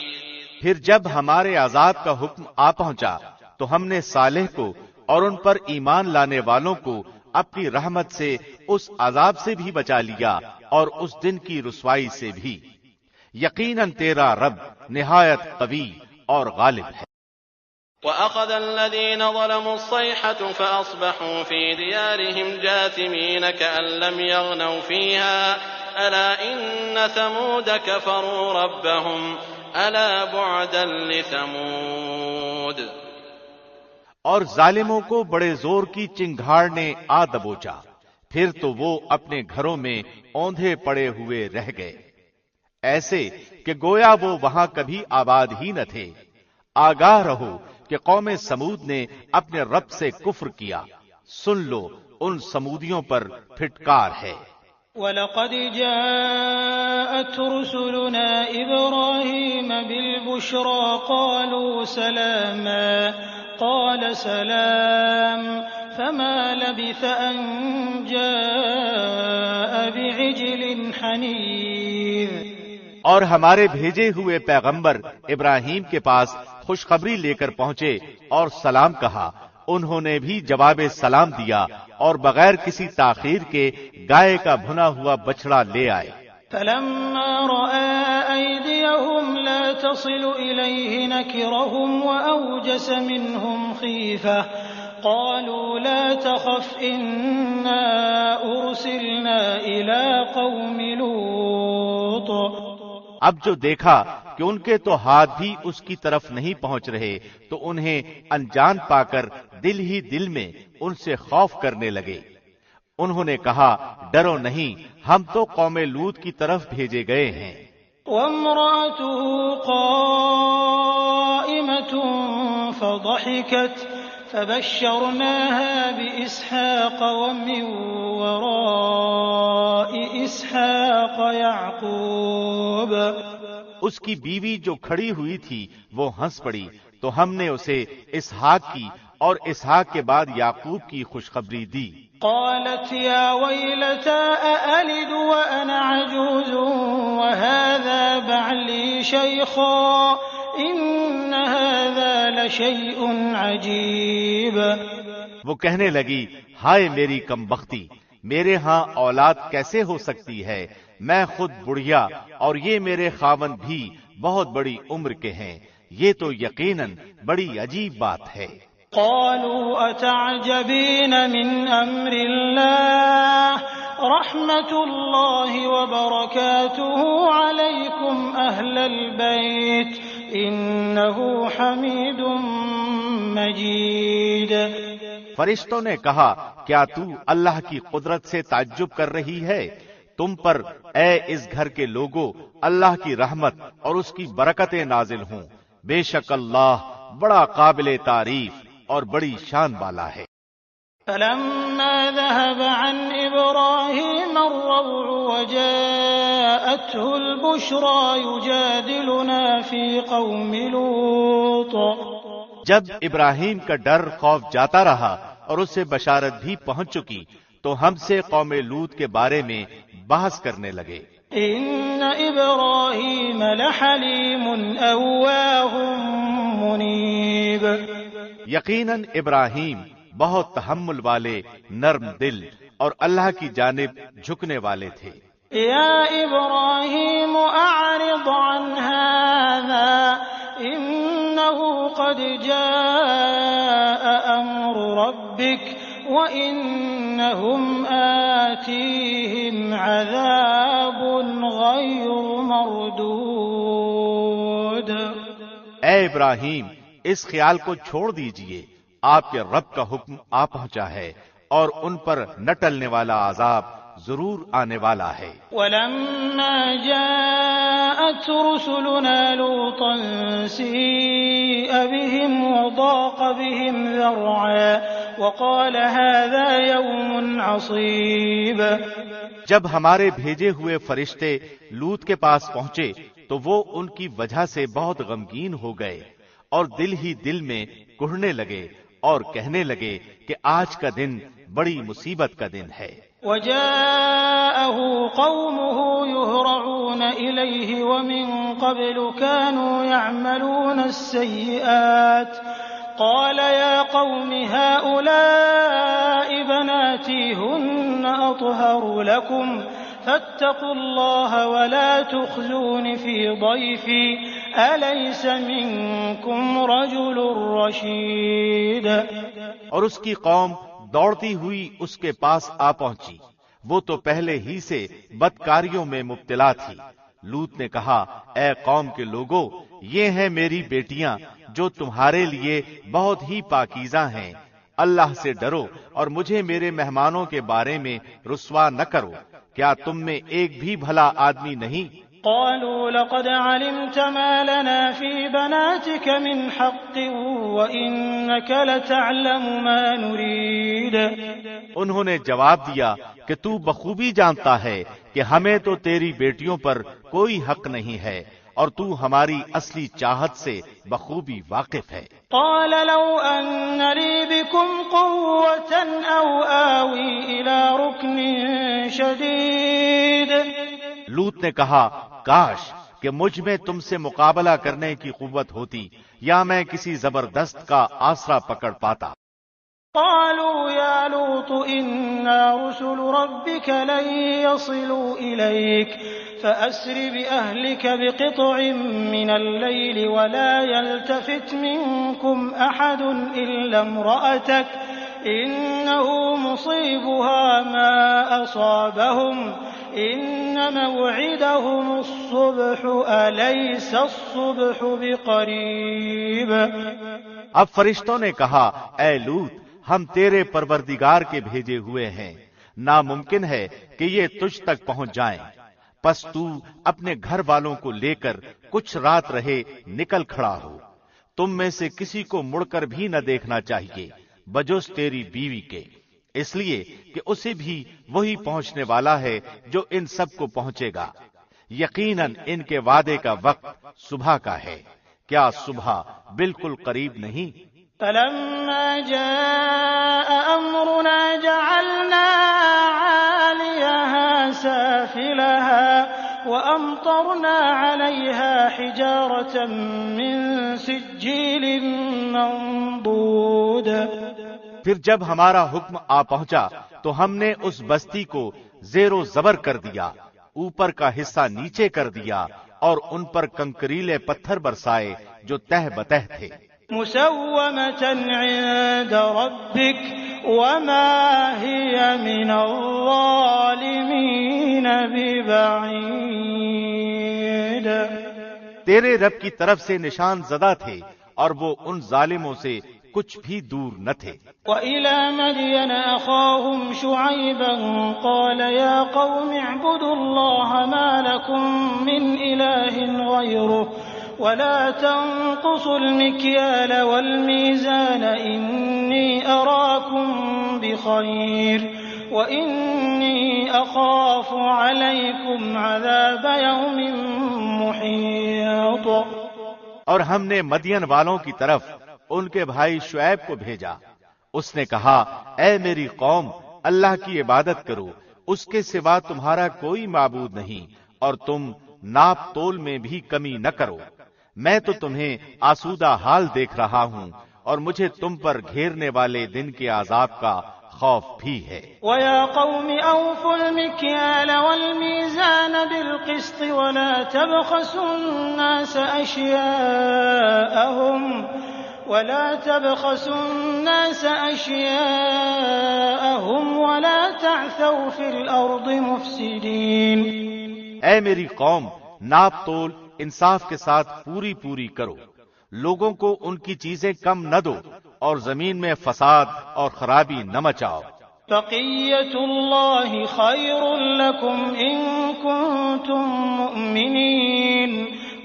پھر جب ہمارے عذاب کا حکم آ پہنچا تو ہم نے صالح کو اور ان پر ایمان لانے والوں کو اپنی رحمت سے اس عذاب سے بھی بچا لیا اور اس دن کی رسوائی سے بھی. یقیناً تیرا رب نہایت قوی اور غالب ہے. وَأَخَذَ الَّذِينَ ظَلَمُوا الصَّيْحَةُ فَأَصْبَحُوا فِي دِيَارِهِمْ جَاثِمِينَ كَأَن لَّمْ يَغْنَوْا فِيهَا أَلَا إِنَّ ثَمُودَ كَفَرُوا رَبَّهُمْ أَلَا بُعْدًا لِّثَمُودَ. اور ظالموں کو بڑے زور کی چنگھاڑ نے آ دبوچا، پھر تو وہ اپنے گھروں میں اوندھے پڑے ہوئے رہ گئے، ایسے کہ گویا وہ وہاں کبھی آباد ہی نہ تھے. آگاہ رہو کہ قوم سمود نے اپنے رب سے کفر کیا، سن لو ان سمودیوں پر پھٹکار ہے. وَلَقَدْ جَاءَتْ رُسُلُنَا إِبْرَاهِيمَ بِالْبُشْرَى قَالُوا سَلَامًا قَالَ سَلَامٌ فَمَا لَبِثَ أَن جَاءَ بِعِجْلٍ حَنِيذٍ. اور ہمارے بھیجے ہوئے پیغمبر ابراہیم کے پاس خوشخبری لے کر پہنچے اور سلام کہا. انہوں نے بھی جواب سلام دیا اور بغیر کسی تاخیر کے گائے کا بھنا ہوا بچڑا لے آئے. فَلَمَّا رَأَىٰ أَيْدِيَهُمْ لَا تَصِلُ إِلَيْهِ نَكِرَهُمْ وَأَوْجَسَ مِنْهُمْ خِيفَةً قَالُوا لَا تَخَفْ إِنَّا أُرْسِلْنَا إِلَىٰ قَوْمِ لُوطٍ. اب جو دیکھا کہ ان کے تو ہاتھ بھی اس کی طرف نہیں پہنچ رہے تو انہیں انجان پا کر دل ہی دل میں ان سے خوف کرنے لگے. انہوں نے کہا ڈرو نہیں، ہم تو قوم لوط کی طرف بھیجے گئے ہیں. وَامْرَأَتُهُ قَائِمَةٌ فَضَحِكَتْ فَبَشَّرْنَاهَا بِإِسْحَاقَ وَمِن وَرَاءِ إِسْحَاقَ يَعْقُوبَ. اس کی بیوی جو کھڑی ہوئی تھی وہ ہنس پڑی تو ہم نے اسے اسحاق کی اور اسحاق کے بعد یعقوب کی خوشخبری دی. قالت يا ويلتى أألد وأنا عجوز وهذا بعلي شيخا إن هذا لشيء عجيب. وہ کہنے لگی ہائے میری کم بختی، میرے ہاں اولاد کیسے ہو سکتی ہے، میں خود بڑھیا اور یہ میرے خاوند بھی بہت بڑی عمر کے ہیں، یہ تو یقیناً بڑی عجیب بات ہے. قالوا أتعجبين من أمر الله رحمة الله وبركاته عليكم أهل البيت إنه حميد مجيد. فرشتوں نے کہا کیا تو اللہ کی قدرت سے تعجب کر رہی ہے؟ تم پر اے اس گھر کے لوگوں اللہ کی رحمت اور اس کی برکتیں نازل ہوں، بے شک اللہ بڑا قابل تعریف اور بڑی شان والا ہے. فلما ذهب عن إبراهيم الروع وجاءته البشرى يجادلنا في قوم لوط. جب ابراہیم کا ڈر خوف جاتا رہا اور اسے بشارت بھی پہنچ چکی تو ہم سے قوم لوط کے بارے میں بحث کرنے لگے. ان ابراہیم لحلیم اواه منیب. یقیناً ابراہیم بہت تحمل والے، نرم دل اور اللہ کی جانب جھکنے والے تھے. یا ابراہیم اعرض عن هذا انه قد جاء امر ربك وانهم آتيهم عذاب غير مردود. اے ابراہیم اس خیال کو چھوڑ دیجئے، آپ کے رب کا حکم آ پہنچا ہے اور ان پر نہ ٹلنے والا عذاب ضرور آنے والا ہے. ولما جاءت رسلنا لوطا سيء بهم وضاق بهم ذرعا وقال هذا يوم عصيب. جب ہمارے بھیجے ہوئے فرشتے لوط کے پاس پہنچے تو وہ ان کی وجہ سے بہت غمگین ہو گئے اور دل ہی دل میں کڑھنے لگے اور کہنے لگے کہ آج کا دن بڑی مصیبت کا دن ہے. وجاءه قومه يهرعون إليه ومن قبل كانوا يعملون السيئات قال يا قوم هؤلاء بناتي هن أطهر لكم فاتقوا الله ولا تخزون في ضيفي أليس منكم رجل رشيد. اور اس کی قوم دوڑتی ہوئی اس کے پاس آ پہنچی، وہ تو پہلے ہی سے بدکاریوں میں مبتلا تھی. لوط نے کہا اے قوم کے لوگوں، یہ ہیں میری بیٹیاں جو تمہارے لیے بہت ہی پاکیزہ ہیں. اللہ سے ڈرو اور مجھے میرے مہمانوں کے بارے میں رسوا نہ کرو. کیا تم میں ایک بھی بھلا آدمی نہیں؟ قالوا لقد علمت ما لنا في بناتك من حق وإنك لتعلم ما نريد. انہوں نے جواب دیا کہ تو بخوبی جانتا ہے کہ ہمیں تو تیری بیٹیوں پر کوئی حق نہیں ہے اور تو ہماری اصلی چاہت سے بخوبی واقف ہے. قال لو أن لي بكم قوة أو آوي إلى ركن شديد. لوط نے کہا کاش کہ مجھ میں تم سے مقابلہ کرنے کی قوت ہوتی یا میں کسی زبردست کا آسرا پکڑ پاتا. قالوا يا لوط إنا رسل ربك لن يصلوا إليك فأسر بأهلك بقطع من الليل ولا يلتفت منكم أحد إلا امرأتك إنه مصيبها ما أصابهم إن موعدهم الصبح أليس الصبح بقريب. اب فرشتوں نے کہا اے لوط ہم تیرے پروردگار کے بھیجے ہوئے ہیں، ناممکن ہے کہ یہ تجھ تک پہنچ جائیں. پس تو اپنے گھر والوں کو لے کر کچھ رات رہے نکل کھڑا ہو. تم میں سے کسی کو مڑ کر بھی نہ دیکھنا چاہیے بجز تیری بیوی کے، اس لیے کہ اسے بھی وہی پہنچنے والا ہے جو ان سب کو پہنچے گا. یقیناً ان کے وعدے کا وقت صبح کا ہے. کیا صبح بالکل قریب نہیں؟ فلما جاء أمرنا جعلنا عاليها سافلها وأمطرنا عليها حجارة من سجيل منضود. پھر جب ہمارا حکم آ پہنچا تو ہم نے اس بستی کو زیر و زبر کر دیا، اوپر کا حصہ نیچے کر دیا اور ان پر کنکریلے پتھر برسائے جو تہ بتہ تھے. مسومة عند ربك وما هي من الظالمين ببعيد. تیرے رب کی طرف سے نشان زدہ تھے اور وہ ان ظالموں سے کچھ بھی دور نہ تھے. وإلى مدين أخاهم شعيبا قال يا قوم اعبدوا الله ما لكم من إله غيره ولا تنقصوا المكيال والميزان إني أراكم بخير وإني أخاف عليكم عذاب يوم محيط. اور ہم نے مدین والوں کی طرف ان کے بھائی شعیب کو بھیجا. اس نے کہا اے میری قوم، اللہ کی عبادت کرو، اس کے سوا تمہارا کوئی معبود نہیں، اور تم ناپ تول میں بھی کمی نہ کرو. میں تو تمہیں آسودہ حال دیکھ رہا ہوں اور مجھے تم پر گھیرنے والے دن کے عذاب کا خوف بھی ہے. وَيَا قَوْمِ أَوْفُوا الْمِكْيَالَ وَالْمِيزَانَ بِالْقِسْطِ وَلَا تَبْخَسُوا النَّاسَ أَشْيَاءَهُمْ وَلَا تَعْثَوْا فِي الْأَرْضِ مُفْسِدِينَ. اے میری قوم، ناپ تول انصاف کے ساتھ پوری پوری کرو، لوگوں کو ان کی چیزیں کم نہ دو اور زمین میں فساد اور خرابی نہ مچاؤ. بقية الله خير لكم إن كنتم مؤمنين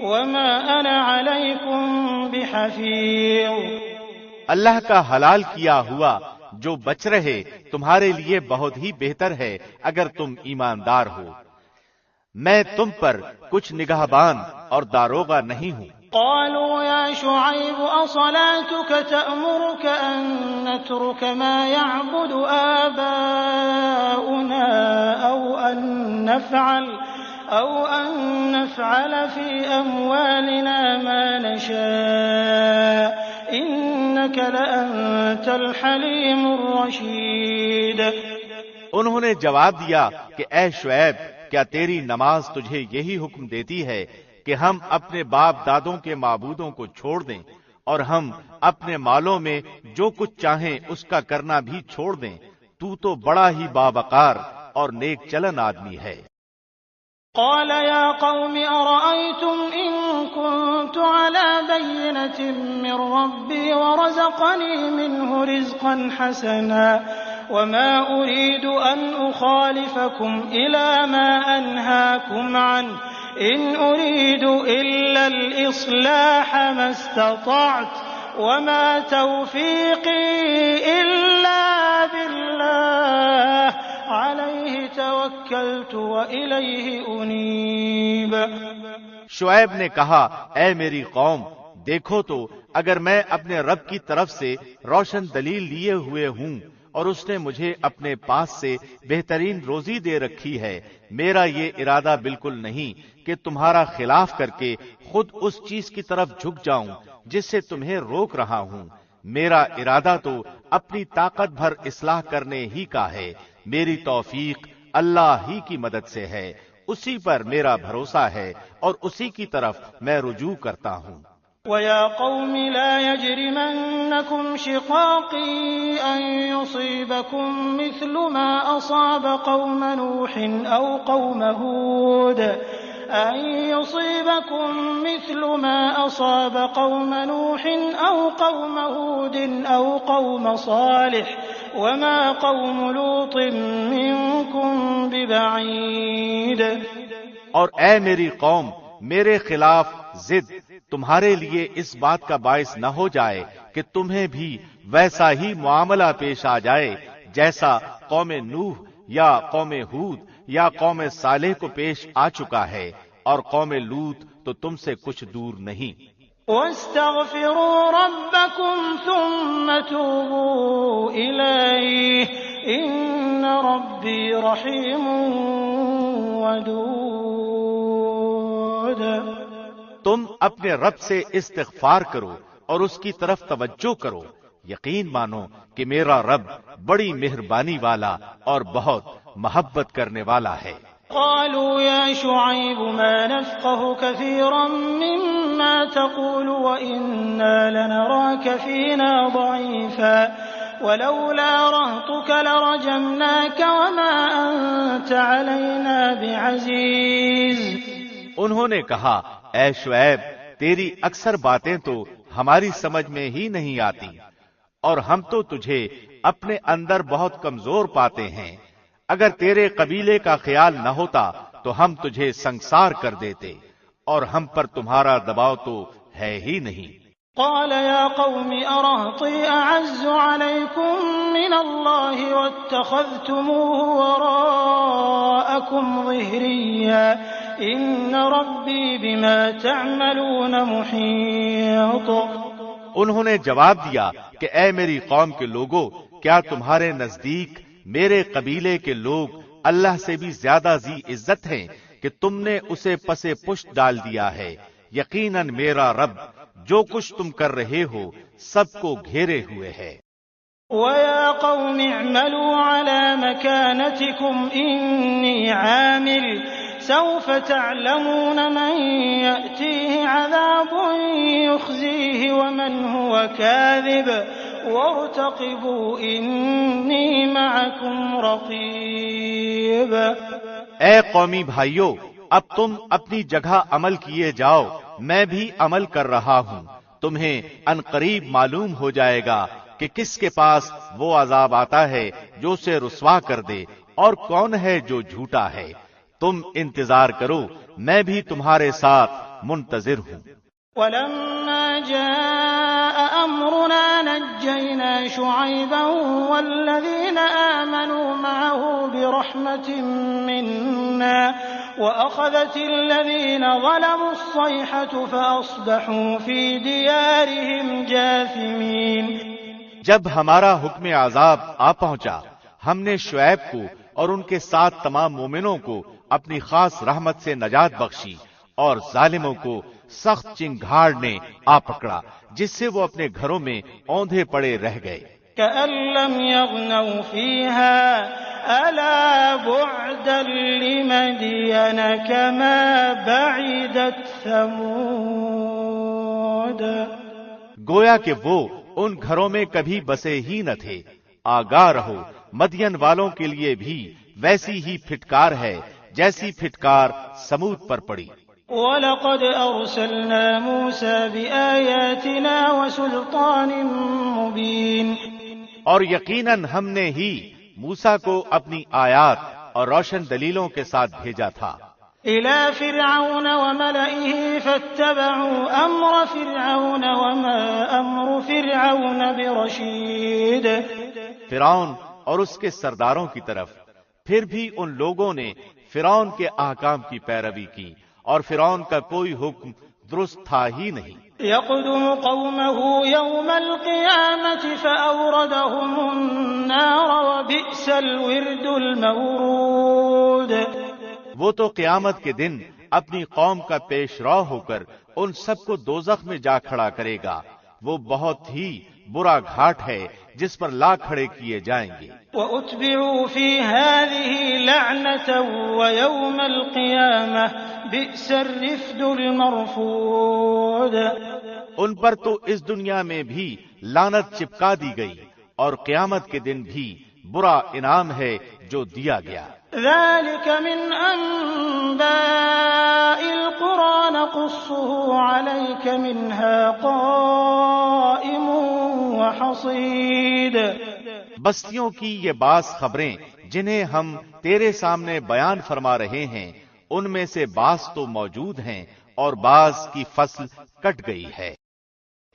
وما أنا عليكم بحفيظ. اللہ کا حلال کیا ہوا جو بچ رہے تمہارے لیے بہت ہی بہتر ہے اگر تم ایماندار ہو. میں تم پر کچھ نگہبان اور داروغہ نہیں ہوں. قالوا يا شعيب أصلاتك تأمرك أن نترك ما يعبد آباؤنا أو أن نفعل في أموالنا ما نشاء إنك لأنت الحليم الرشيد۔ انہوں نے جواب دیا کہ اے شعیب، کیا تیری نماز تجھے یہی حکم دیتی ہے کہ ہم اپنے باپ دادوں کے معبودوں کو چھوڑ دیں اور ہم اپنے مالوں میں جو کچھ چاہیں اس کا کرنا بھی چھوڑ دیں؟ تو بڑا ہی باوقار اور نیک چلن آدمی ہے۔ قال يا قوم أرأيتم إن كنت على بينة من ربي ورزقني منه رزقا حسنا وما أريد أن أخالفكم إلى ما أنهاكم عنه إن أريد إلا الإصلاح ما استطعت وما توفيقي إلا بالله علیہ توکلت وإلیہ انیب۔ شعیب نے کہا اے میری قوم، دیکھو تو اگر میں اپنے رب کی طرف سے روشن دلیل لیے ہوئے ہوں اور اس نے مجھے اپنے پاس سے بہترین روزی دے رکھی ہے، میرا یہ ارادہ بالکل نہیں کہ تمہارا خلاف کر کے خود اس چیز کی طرف جھک جاؤں جس سے تمہیں روک رہا ہوں۔ میرا ارادہ تو اپنی طاقت بھر اصلاح کرنے ہی کا ہے، میری توفیق اللہ ہی کی مدد سے ہے، اسی پر میرا بھروسہ ہے اور اسی کی طرف میں رجوع کرتا ہوں۔ وَيَا قَوْمِ لَا يَجْرِمَنَّكُمْ شِقَاقِي أَن يُصِيبَكُم مِّثْلُ مَا أَصَابَ قَوْمَ نُوحٍ أَوْ قَوْمَ هُودٍ أَوْ قَوْمَ صَالِحٍ وَمَا قَوْمُ لُوطٍ مِّنكُم بِبَعِيدٍ۔ اور اے میری قوم، میرے خلاف ضد تمہارے لیے اس بات کا باعث نہ ہو جائے کہ تمہیں بھی ویسا ہی معاملہ پیش آ جائے جیسا قوم نوح یا قوم ہود یا قوم صالح کو پیش آ چکا ہے، اور قوم لوط تو تم سے کچھ دور نہیں۔ وَاسْتَغْفِرُوا رَبَّكُمْ ثُمَّ تُوبُوا إِلَيْهِ إِنَّ رَبِّي رَحِيمٌ وَدُودٌ۔ تم اپنے رب سے استغفار کرو اور اس کی طرف توجہ کرو، یقین مانو کہ میرا رب بڑی مہربانی والا اور بہت محبت کرنے والا ہے۔ قالوا يا شعيب ما نفقه كثيرا مما تقول وإنا لنراك فينا ضعيفا ولولا رهطك لرجمناك وما أنت علينا بعزيز۔ انہوں نے کہا اے شعیب، تیری اکثر باتیں تو ہماری سمجھ میں ہی نہیں آتی اور ہم تو تجھے اپنے اندر بہت کمزور پاتے ہیں، اگر تیرے قبیلے کا خیال نہ ہوتا تو ہم تجھے سنگسار کر دیتے، اور ہم پر تمہارا دباؤ تو ہے ہی نہیں۔ قال يا قوم أرهطي أعز عليكم من الله واتخذتموه وراءكم ظهريا إن ربي بما تعملون محيط۔ انہوں نے جواب دیا کہ اے میری قوم کے لوگوں، کیا تمہارے نزدیک میرے قبیلے کے لوگ اللہ سے بھی زیادہ ذی عزت ہیں کہ تم نے اسے پسے پشت ڈال دیا ہے؟ یقیناً میرا رب جو کچھ تم کر رہے ہو سب کو گھیرے ہوئے ہے۔ وَيَا قَوْمِ اعْمَلُوا عَلَى مَكَانَتِكُمْ إِنِّي عَامِلٌ سَوْفَ تَعْلَمُونَ مَن يَأْتِيهِ عَذَابٌ يُخْزِيهِ وَمَنْ هُوَ كَاذِبٌ وَارْتَقِبُوا إِنِّي مَعَكُمْ رَقِيبٌ۔ اے قومی بھائیو، اب تم اپنی جگہ عمل کیے جاؤ، میں بھی عمل کر رہا ہوں۔ تمہیں عنقریب معلوم ہو جائے گا کہ کس کے پاس وہ عذاب آتا ہے جو اسے رسوا کر دے اور کون ہے جو جھوٹا ہے۔ تم انتظار کرو، میں بھی تمہارے ساتھ منتظر ہوں۔ وَلَمَّا جَاءَ أَمْرُنَا نَجَّيْنَا شُعَيْبًا وَالَّذِينَ آمَنُوا مَعَهُ بِرَحْمَةٍ مِّنَّا وَأَخَذَتِ الَّذِينَ ظَلَمُوا الصَّيْحَةُ فَأَصْبَحُوا فِي دِيَارِهِمْ جَاثِمِينَ۔ جب ہمارا حکم عذاب آ پہنچا ہم نے شعیب کو اور ان کے ساتھ تمام مومنوں کو اپنی خاص رحمت سے نجات بخشی اور ظالموں کو سخت چنگھاڑ نے آ پکڑا جس سے وہ اپنے گھروں میں اوندھے پڑے رہ گئے. كأن لم يغنوا فيها ألا بعدا لمدين كما بعدت ثمود. گویا کہ وہ ان گھروں میں کبھی بسے ہی نہ تھے. آگاہ رہو مدین والوں کے لیے بھی ویسی ہی پھٹکار ہے جیسی پھٹکار سمود پر پڑی. وَلَقَدْ أَرْسَلْنَا مُوسَى بِآيَاتِنَا وَسُلْطَانٍ مُبِينٍ. اور یقیناً ہم نے ہی موسیٰ کو اپنی آیات اور روشن دلیلوں کے ساتھ بھیجا تھا. إِلَى فِرْعَوْنَ وَمَلَئِهِ فَاتَّبَعُوا أَمْرَ فِرْعَوْنَ وَمَا أَمْرُ فِرْعَوْنَ بِرَشِيدٍ. فرعون اور اس کے سرداروں کی طرف پھر بھی ان لوگوں نے فرعون کے احکام کی پیروی کی اور فرعون کا کوئی حکم درست تھا ہی نہیں. يَقْدُمُ قَوْمَهُ يَوْمَ الْقِيَامَةِ فَأَوْرَدَهُمُ النَّارَ وَبِئْسَ الْوِرْدُ الْمَوْرُودُ. وہ تو قیامت کے دن اپنی قوم کا پیش رو ہو کر ان سب کو دوزخ میں جا کھڑا کرے گا. وہ بہت ہی برا گھاٹ ہے جس پر لا کھڑے کیے جائیں گے. وَأُتْبِعُوا فِي هَذِهِ لَعْنَةً وَيَوْمَ الْقِيَامَةِ بِئْسَ الرِّفْدُ الْمَرْفُودُ. ان پر تو اس دنیا میں بھی لعنت چپکا دی گئی اور قیامت کے دن بھی برا انعام ہے جو دیا گیا. ذَلِكَ مِنْ أَنْبَاءِ الْقُرَىٰ نَقُصُّهُ عَلَيْكَ مِنْهَا قَائِمٌ وَحَصِيدٌ. بستیوں کی یہ بعض خبریں جنہیں ہم تیرے سامنے بیان فرما رہے ہیں ان میں سے بعض تو موجود ہیں اور بعض کی فصل کٹ گئی ہے.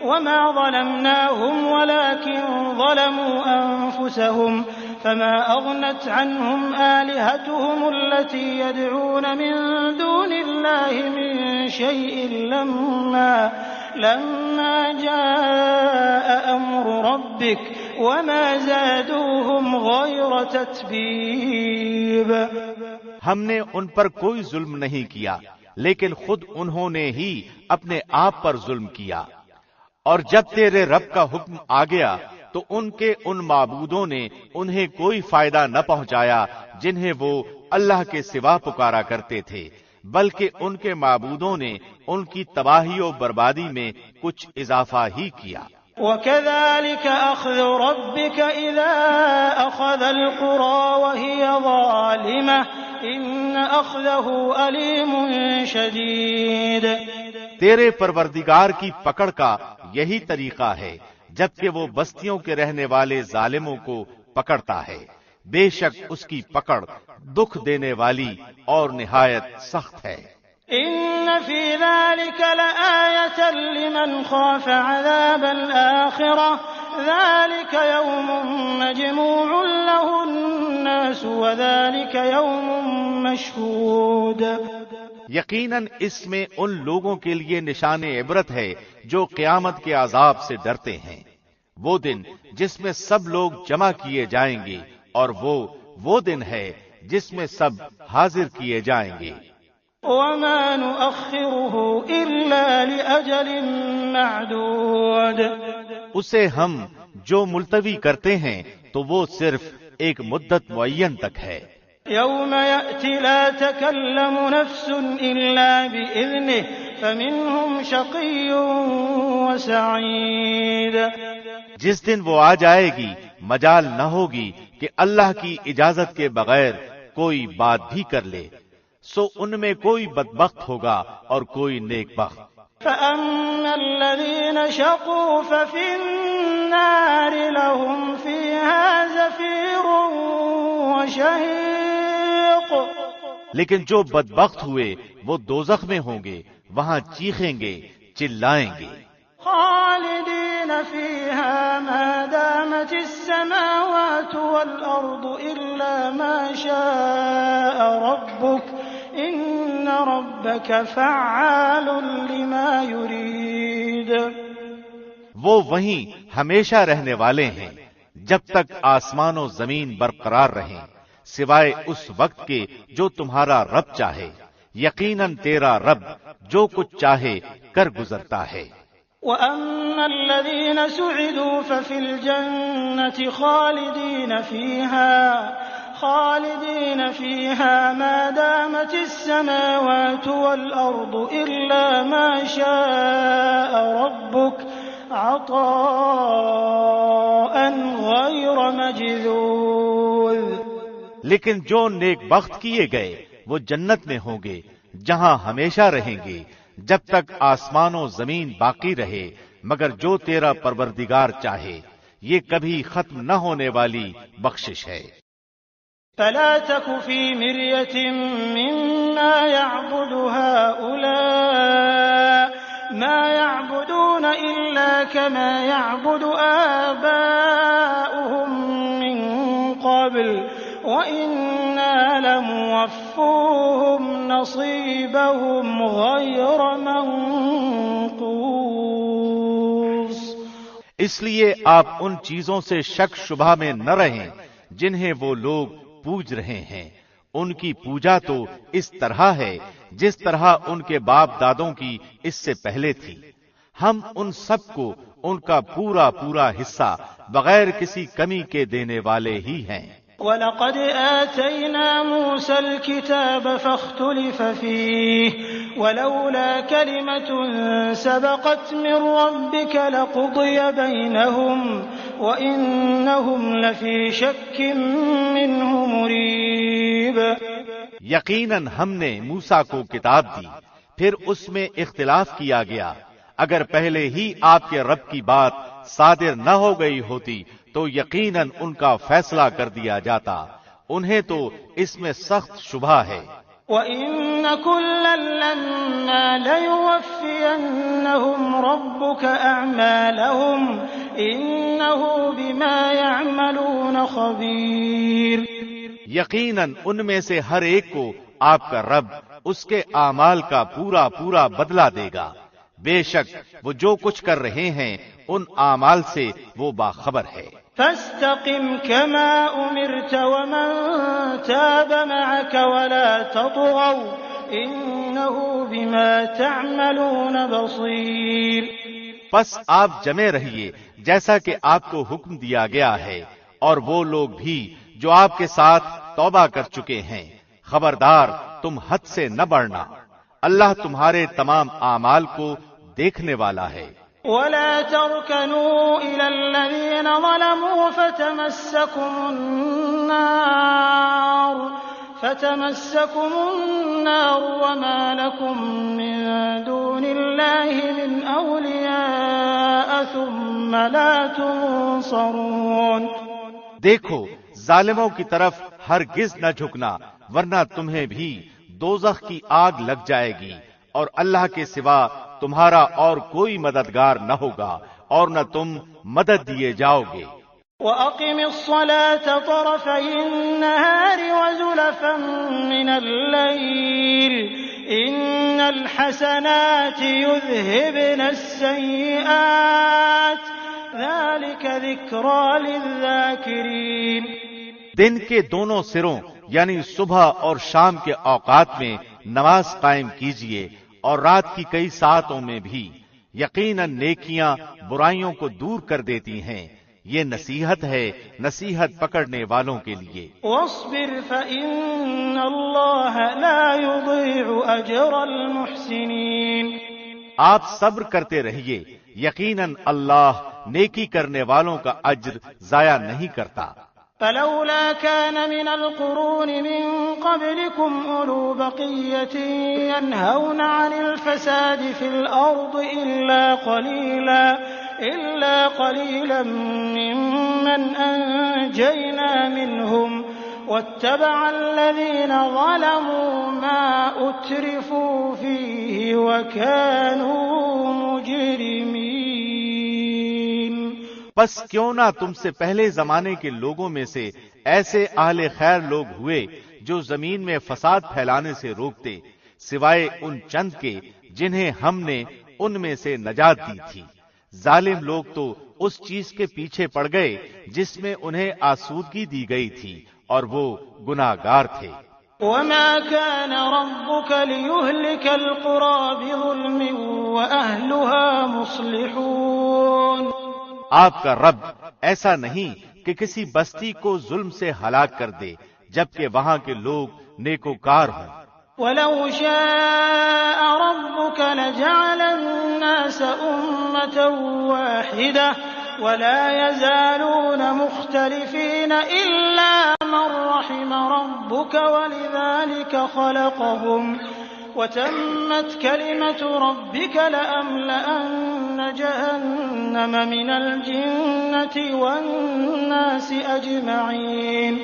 وَمَا ظَلَمْنَاهُمْ وَلَكِنْ ظَلَمُوا أَنفُسَهُمْ فَمَا أَغْنَتْ عَنْهُمْ آلِهَتُهُمُ الَّتِي يَدْعُونَ مِن دُونِ اللَّهِ مِن شَيْءٍ لَمَّا جَاءَ أَمْرُ رَبِّكَ وَمَا زَادُوهُمْ غَيْرَ تَتْبِيبٍ. ہم نے ان پر کوئی ظلم نہیں کیا لیکن خود انہوں نے ہی اپنے آپ پر ظلم کیا. اور جب تیرے رب کا حکم آ گیا تو ان کے ان معبودوں نے انہیں کوئی فائدہ نہ پہنچایا جنہیں وہ اللہ کے سوا پکارا کرتے تھے بلکہ ان کے معبودوں نے ان کی تباہی و بربادی میں کچھ اضافہ ہی کیا. وَكَذَلِكَ أَخْذُ رَبِّكَ إِذَا أَخَذَ الْقُرَىٰ وَهِيَ ظَالِمَةٌ إِنَّ أَخْذَهُ أَلِيمٌ شَدِيدٌ. تیرے پروردگار کی پکڑ کا یہی طریقہ ہے جبکہ وہ بستیوں کے رہنے والے ظالموں کو پکڑتا ہے. بے شک اس کی پکڑ دکھ دینے والی اور نہایت سخت ہے. إِنَّ فِي ذَلِكَ لَآيَةً لِمَنْ خَافَ عَذَابَ الْآخِرَةِ ذَلِكَ يَوْمٌ مَّجْمُوعٌ لَّهُ النَّاسُ وَذَلِكَ يَوْمٌ مَّشْهُودٌ. یقیناً اس میں ان لوگوں کے لیے نشان عبرت ہے جو قیامت کے عذاب سے ڈرتے ہیں. وہ دن جس میں سب لوگ جمع کیے جائیں گے اور وہ دن ہے جس میں سب حاضر کیے جائیں گے. وَمَا نُؤَخِّرُهُ إِلَّا لِأَجَلٍ مَّعْدُودٍ. اسے ہم جو ملتوی کرتے ہیں تو وہ صرف ایک مدت معین تک ہے. يَوْمَ يَأْتِ لَا تَكَلَّمُ نَفْسٌ إِلَّا بِإِذْنِهِ فَمِنْهُمْ شَقِيٌّ وَسَعِيدٌ. جس دن وہ آ جائے گی مجال نہ ہوگی کہ اللہ کی اجازت کے بغیر کوئی بات بھی کر لے سو ان میں کوئی بدبخت ہوگا اور کوئی نیک بخت. فَأَمَّا الَّذِينَ شَقُوا فَفِي النَّارِ لَهُمْ فِيهَا زَفِيرٌ وَشَهِيقٌ. لیکن جو بدبخت ہوئے وہ دوزخ میں ہوں گے وہاں چیخیں گے چلائیں گے. خالدين فيها ما دامت السماوات والأرض إلا ما شاء ربك إن ربك فعال لما يريد. وہ وہیں ہمیشہ رہنے والے ہیں جب تک آسمان و زمین برقرار رہیں، سوائے اس وقت کے جو تمہارا رب چاہے، یقیناً تیرا رب جو کچھ چاہے کر گزرتا ہے۔ وَأَمَّا الَّذِينَ سُعِدُوا فَفِي الْجَنَّةِ خَالِدِينَ فِيهَا مَا دَامَتِ السَّمَاوَاتُ وَالْأَرْضُ إِلَّا مَا شَاءَ رَبُّكَ عَطَاءً غَيْرَ مَجْذُوذٍ۔ لیکن جو نیک بخت کیے گئے وہ جنت میں ہوں گے جہاں ہمیشہ رہیں گے جب تک آسمان و زمین باقی رہے، مگر جو تیرا پروردگار چاہے، یہ کبھی ختم نہ ہونے والی بخشش ہے۔ فَلَا تَكُ فِي مِرْيَةٍ مِّمَّا يَعْبُدُ هَٰؤُلَاءِ مَا يَعْبُدُونَ إِلَّا كَمَا يَعْبُدُ آبَاؤُهُم مِّن قَبْلُ وَإِنَّا لَمُوَفُّوهُمْ نَصِيبَهُمْ غَيْرَ مَنقُوصٍ۔ اس لیے آپ ان چیزوں سے شک شبہ میں نہ رہیں جنہیں وہ لوگ پوج رہے ہیں۔ ان کی پوجا تو اس طرح ہے جس طرح ان کے باپ دادوں کی اس سے پہلے تھی۔ ہم ان سب کو ان کا پورا پورا حصہ بغیر کسی کمی کے دینے والے ہی ہیں۔ وَلَقَدْ آتَيْنَا مُوسَى الْكِتَابَ فَاخْتُلِفَ فِيهِ وَلَوْلَا كَلِمَةٌ سَبَقَتْ مِنْ رَبِّكَ لَقُضِيَ بَيْنَهُمْ وَإِنَّهُمْ لَفِي شَكٍّ مِّنْهُ مُرِيبٍ۔ یقیناً ہم نے موسیٰ کو کتاب دی، پھر اس میں اختلاف کیا گیا، اگر پہلے ہی آپ کے رب کی بات صادر نہ ہو گئی ہوتی تو یقیناً ان کا فیصلہ کر دیا جاتا، انہیں تو اس میں سخت شبہ ہے۔ وَإِنَّ كُلًّا لَّمَّا لَيُوَفِّيَنَّهُمْ رَبُّكَ أَعْمَالَهُمْ إِنَّهُ بِمَا يَعْمَلُونَ خَبِيرٌ۔ یقیناً ان میں سے ہر ایک کو آپ کا رب اس کے اعمال کا پورا پورا بدلہ دے گا، بے شک وہ جو کچھ کر رہے ہیں ان اعمال سے وہ باخبر ہے۔ فَاسْتَقِمْ كَمَا أُمِرْتَ وَمَن تَابَ مَعَكَ وَلَا تَطْغَوْا إِنَّهُ بِمَا تَعْمَلُونَ بَصِيرٌ۔ پس آپ جمے رہیے جیسا کہ آپ کو حکم دیا گیا ہے، اور وہ لوگ بھی جو آپ کے ساتھ توبہ کر چکے ہیں، خبردار تم حد سے نہ بڑھنا، اللہ تمہارے تمام اعمال کو دیکھنے والا ہے۔ وَلَا تَرْكَنُوا إِلَى الَّذِينَ ظَلَمُوا فَتَمَسَّكُمُ النَّارُ وَمَا لَكُم مِّن دُونِ اللَّهِ مِنْ أَوْلِيَاءَ ثُمَّ لَا تُنصَرُونَ۔ دیکھو ظالموں کی طرف ہرگز نہ جھکنا، ورنہ تمہیں بھی دوزخ کی آگ لگ جائے گی، اور اللہ کے سوا تمہارا اور کوئی مددگار نہ ہوگا، اور نہ تم مدد دیے جاؤ گے۔ وَأَقِمِ الصَّلَاةَ طَرَفَيِ النَّهَارِ وَزُلَفًا مِّنَ اللَّيْلِ إِنَّ الْحَسَنَاتِ يُذْهِبْنَ السَّيِّئَاتِ ذَلِكَ ذِكْرَىٰ لِلذَّاكِرِينَ۔ دن کے دونوں سروں یعنی صبح اور شام کے اوقات میں نماز قائم کیجیے، اور رات کی کئی ساعتوں میں بھی، یقیناً نیکیاں برائیوں کو دور کر دیتی ہیں، یہ نصیحت ہے نصیحت پکڑنے والوں کے لیے۔ وَاصْبِرْ فَإِنَّ اللَّهَ لَا يُضِيعُ أَجْرَ الْمُحْسِنِينَ۔ آپ صبر کرتے رہیے، یقیناً اللہ نیکی کرنے والوں کا اجر ضائع نہیں کرتا۔ فَلَوْلَا كَانَ مِنَ الْقُرُونِ مِن قَبْلِكُمْ أُولُو بَقِيَّةٍ يَنْهَوْنَ عَنِ الْفَسَادِ فِي الْأَرْضِ إِلَّا قَلِيلًا مِّمَّنْ أَنجَيْنَا مِنْهُمْ وَاتَّبَعَ الَّذِينَ ظَلَمُوا مَا أُتْرِفُوا فِيهِ وَكَانُوا مُجْرِمِينَ۔ بس کیوں نہ تم سے پہلے زمانے کے لوگوں میں سے ایسے اہل خیر لوگ ہوئے جو زمین میں فساد پھیلانے سے روکتے، سوائے ان چند کے جنہیں ہم نے ان میں سے نجات دی تھی۔ ظالم لوگ تو اس چیز کے پیچھے پڑ گئے جس میں انہیں آسودگی دی گئی تھی اور وہ گناہگار تھے۔ وما كان ربك ليهلك القرى بظلم وأهلها مصلحون۔ آپ کا رب ایسا نہیں کہ کسی بستی کو ظلم سے ہلاک کر دے جبکہ وہاں کے لوگ نیکوکار ہوں۔ وَلَوْ شَاءَ رَبُّكَ لَجَعَلَ النَّاسَ أُمَّةً وَاحِدَةً وَلَا يَزَالُونَ مُخْتَلِفِينَ إِلَّا مَن رَّحِمَ رَبُّكَ وَلِذَلِكَ خَلَقَهُمْ وَتَمَّتْ كَلِمَةُ رَبِّكَ لَأَمْلَأَنَّ جَهَنَّمَ مِنَ الْجِنَّةِ وَالنَّاسِ أَجْمَعِينَ۔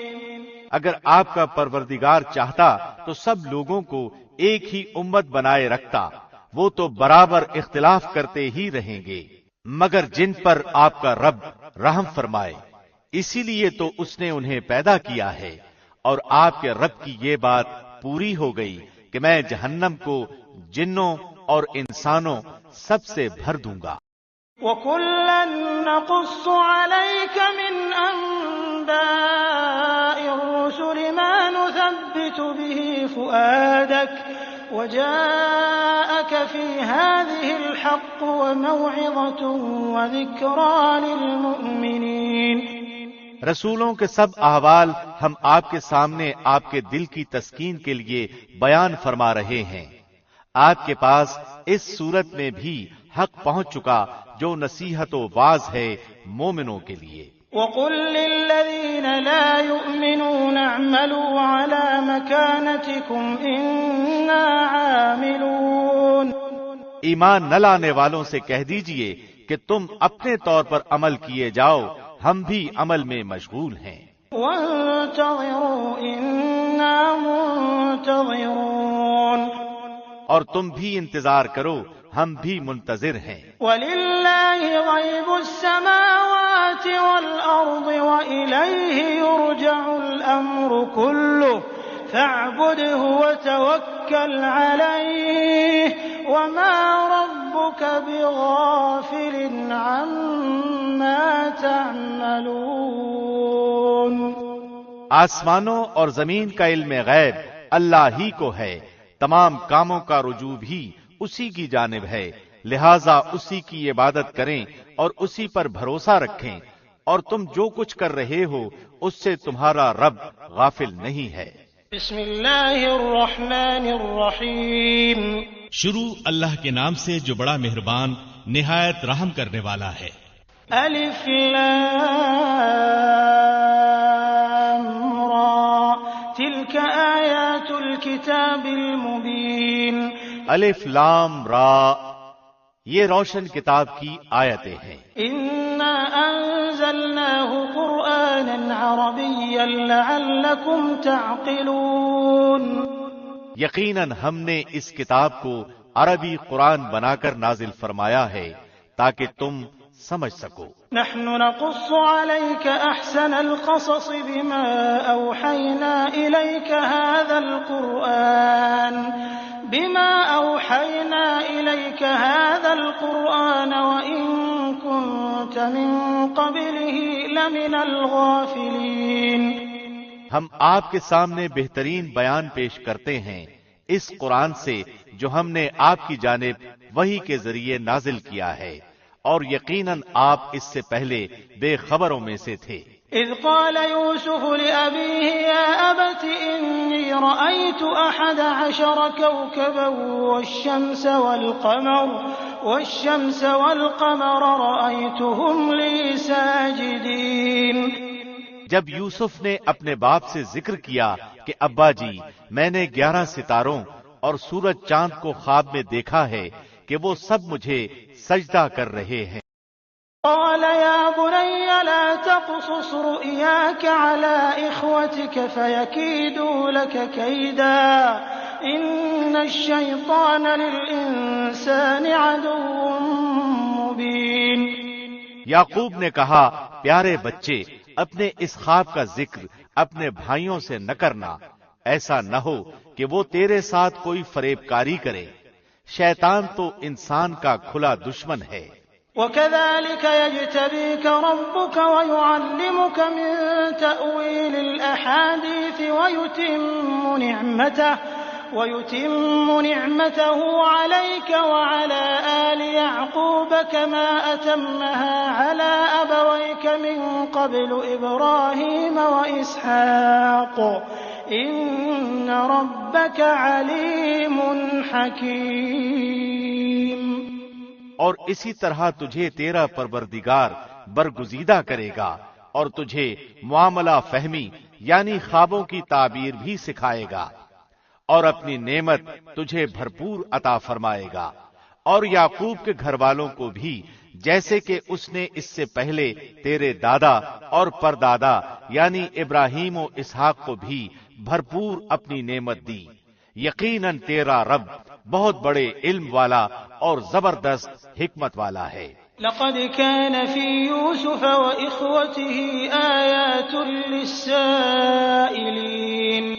اگر آپ کا پروردگار چاہتا تو سب لوگوں کو ایک ہی امت بنائے رکھتا، وہ تو برابر اختلاف کرتے ہی رہیں گے مگر جن پر آپ کا رب رحم فرمائے، اسی لیے تو اس نے انہیں پیدا کیا ہے، اور آپ کے رب کی یہ بات پوری ہو گئی کہ میں جہنم کو جنوں اور انسانوں سب سے بھر دوں گا۔ وَكُلًّا نَّقُصُّ عَلَيْكَ مِنْ أَنبَاءِ الرُّسُلِ مَا نُثَبِّتُ بِهِ فُؤَادَكَ وَجَاءَكَ فِي هَٰذِهِ الْحَقُّ وَمَوْعِظَةٌ وَذِكْرَىٰ لِلْمُؤْمِنِينَ۔ رسولوں کے سب احوال ہم آپ کے سامنے آپ کے دل کی تسکین کے لیے بیان فرما رہے ہیں۔ آپ کے پاس اس صورت میں بھی حق پہنچ چکا جو نصیحت و واعظ ہے مومنوں کے لیے۔ وَقُل لِّلَّذِينَ لَا يُؤْمِنُونَ اعْمَلُوا عَلَىٰ مَكَانَتِكُمْ إِنَّا عَامِلُونَ۔ ایمان نہ لانے والوں سے کہہ دیجئے کہ تم اپنے طور پر عمل کیے جاؤ، ہم بھی عمل میں مشغول ہیں۔ وَانتَظِرُوا إِنَّا مُنتَظِرُونَ۔ اور تم بھی انتظار کرو، ہم بھی منتظر ہیں۔ وَلِلَّهِ غَيْبُ السَّمَاوَاتِ وَالْأَرْضِ وَإِلَيْهِ يُرْجَعُ الْأَمْرُ كُلُّهُ فَاعْبُدْهُ وَتَوَكَّلْ عَلَيْهِ وَمَا رَبُّكَ بِغَافِلٍ عَمَّا تَعْمَلُونَ۔ آسمانوں اور زمین کا علم غیب اللہ ہی کو ہے، تمام کاموں کا رجوع بھی اسی کی جانب ہے، لہذا اسی کی عبادت کریں اور اسی پر بھروسہ رکھیں، اور تم جو کچھ کر رہے ہو اس سے تمہارا رب غافل نہیں ہے۔ بسم اللہ الرحمن الرحیم۔ شروع اللہ کے نام سے جو بڑا مہربان نہایت رحم کرنے والا ہے۔ الف لام را تلک آیات الکتاب المبین۔ الف لام را، یہ روشن کتاب کی آیتیں ہیں۔ انا انزلناه قرآنا عربیا لعلکم تعقلون۔ یقیناً ہم نے اس کتاب کو عربی قرآن بنا کر نازل فرمایا ہے تاکہ تم سمجھ سکو۔ نحن نقص عليك احسن القصص بما اوحينا اليك هذا القرآن وإن كنت من قبله لمن الغافلين۔ ہم آپ کے سامنے بہترین بیان پیش کرتے ہیں اس قرآن سے جو ہم نے آپ کی جانب وحی کے ذریعے نازل کیا ہے، اور یقیناً آپ اس سے پہلے بے خبروں میں سے تھے۔ اذ قال يوسف لأبيه يا أبت إني رأيت 11 كوكبا والشمس والقمر رأيتهم لي ساجدين۔ جب یوسف نے اپنے باپ سے ذکر کیا کہ ابا جی، میں نے 11 ستاروں اور سورج چاند کو خواب میں دیکھا ہے کہ وہ سب مجھے سجدہ کر رہے ہیں۔ قال يا بني لا تقصص رؤياك على إخوتك فيكيدوا لك كيدا إن الشيطان للإنسان عدو مبين۔ یعقوب نے کہا، پیارے بچے، اپنے اس خواب کا ذکر اپنے بھائیوں سے نہ کرنا، ایسا نہ ہو کہ وہ تیرے ساتھ کوئی فریب کاری کرے، شیطان تو انسان کا کھلا دشمن ہے۔ وكذلك يجتبيك ربك ويعلمك من تأويل الأحاديث ويتم نعمته عليك وعلى آل يعقوب كما أتمها على أبويك من قبل إبراهيم وإسحاق إن ربك عليم حكيم۔ اور اسی طرح تجھے تیرا پروردگار برگزیدہ کرے گا اور تجھے معاملہ فہمی یعنی خوابوں کی تعبیر بھی سکھائے گا، اور اپنی نعمت تجھے بھرپور عطا فرمائے گا، اور یعقوب کے گھر والوں کو بھی جیسے کہ اس نے اس سے پہلے تیرے دادا اور پردادا یعنی ابراہیم و اسحاق کو بھی بھرپور اپنی نعمت دی۔ یقیناً تیرا رب بہت بڑے علم والا اور زبردست حکمت والا ہے۔ لقد كان في يوسف وإخوته آيات للسائلين۔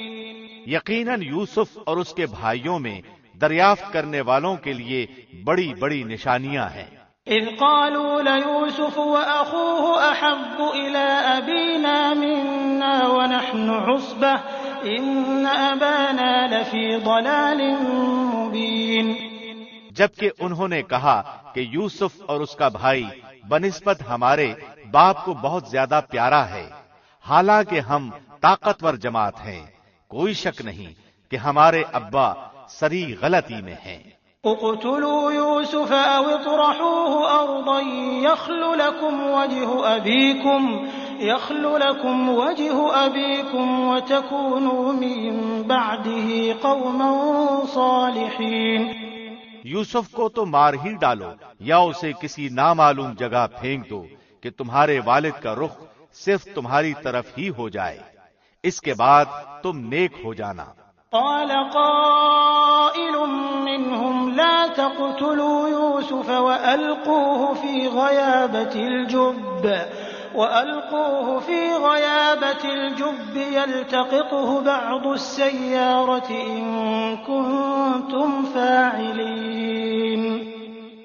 یقیناً یوسف اور اس کے بھائیوں میں دریافت کرنے والوں کے لیے بڑی بڑی نشانیاں ہیں۔ اذ قالوا ليوسف وأخوه أحب إلى أبينا منا ونحن عصبة إن أبانا لفي ضلال مبين۔ جبکہ انہوں نے کہا کہ یوسف اور اس کا بھائی بنسبت ہمارے باپ کو بہت زیادہ پیارا ہے، حالانکہ ہم طاقتور جماعت ہیں، کوئی شک نہیں کہ ہمارے ابا سری غلطی میں ہیں۔ اقتلوا يوسف أو اطرحوه أرضا يخل لكم وجه أبيكم وتكونوا من بعده قوما صالحين۔ یوسف کو تو مار ہی ڈالو یا اسے کسی نامعلوم جگہ پھینک دو کہ تمہارے والد کا رخ صرف تمہاری طرف ہی ہو جائے، اس کے بعد تم نیک ہو جانا۔ قال قائل منهم لا تقتلوا يوسف وألقوه في غيابة الجب يلتقطه بعض السيارة إن كنتم فاعلين۔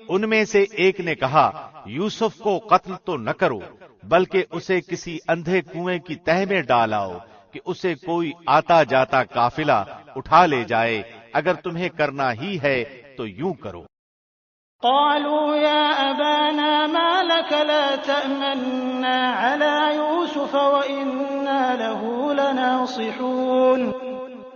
ان میں سے ایک نے کہا یوسف کو قتل تو نہ کرو بلکہ اسے کسی اندھے کنویں کی تہ میں ڈالاؤ کہ اسے کوئی آتا جاتا قافلہ اٹھا لے جائے، اگر تمہیں کرنا ہی ہے تو یوں کرو۔ قالوا يا أبانا ما لك لا تأمنا على يوسف وإنا له لناصحون۔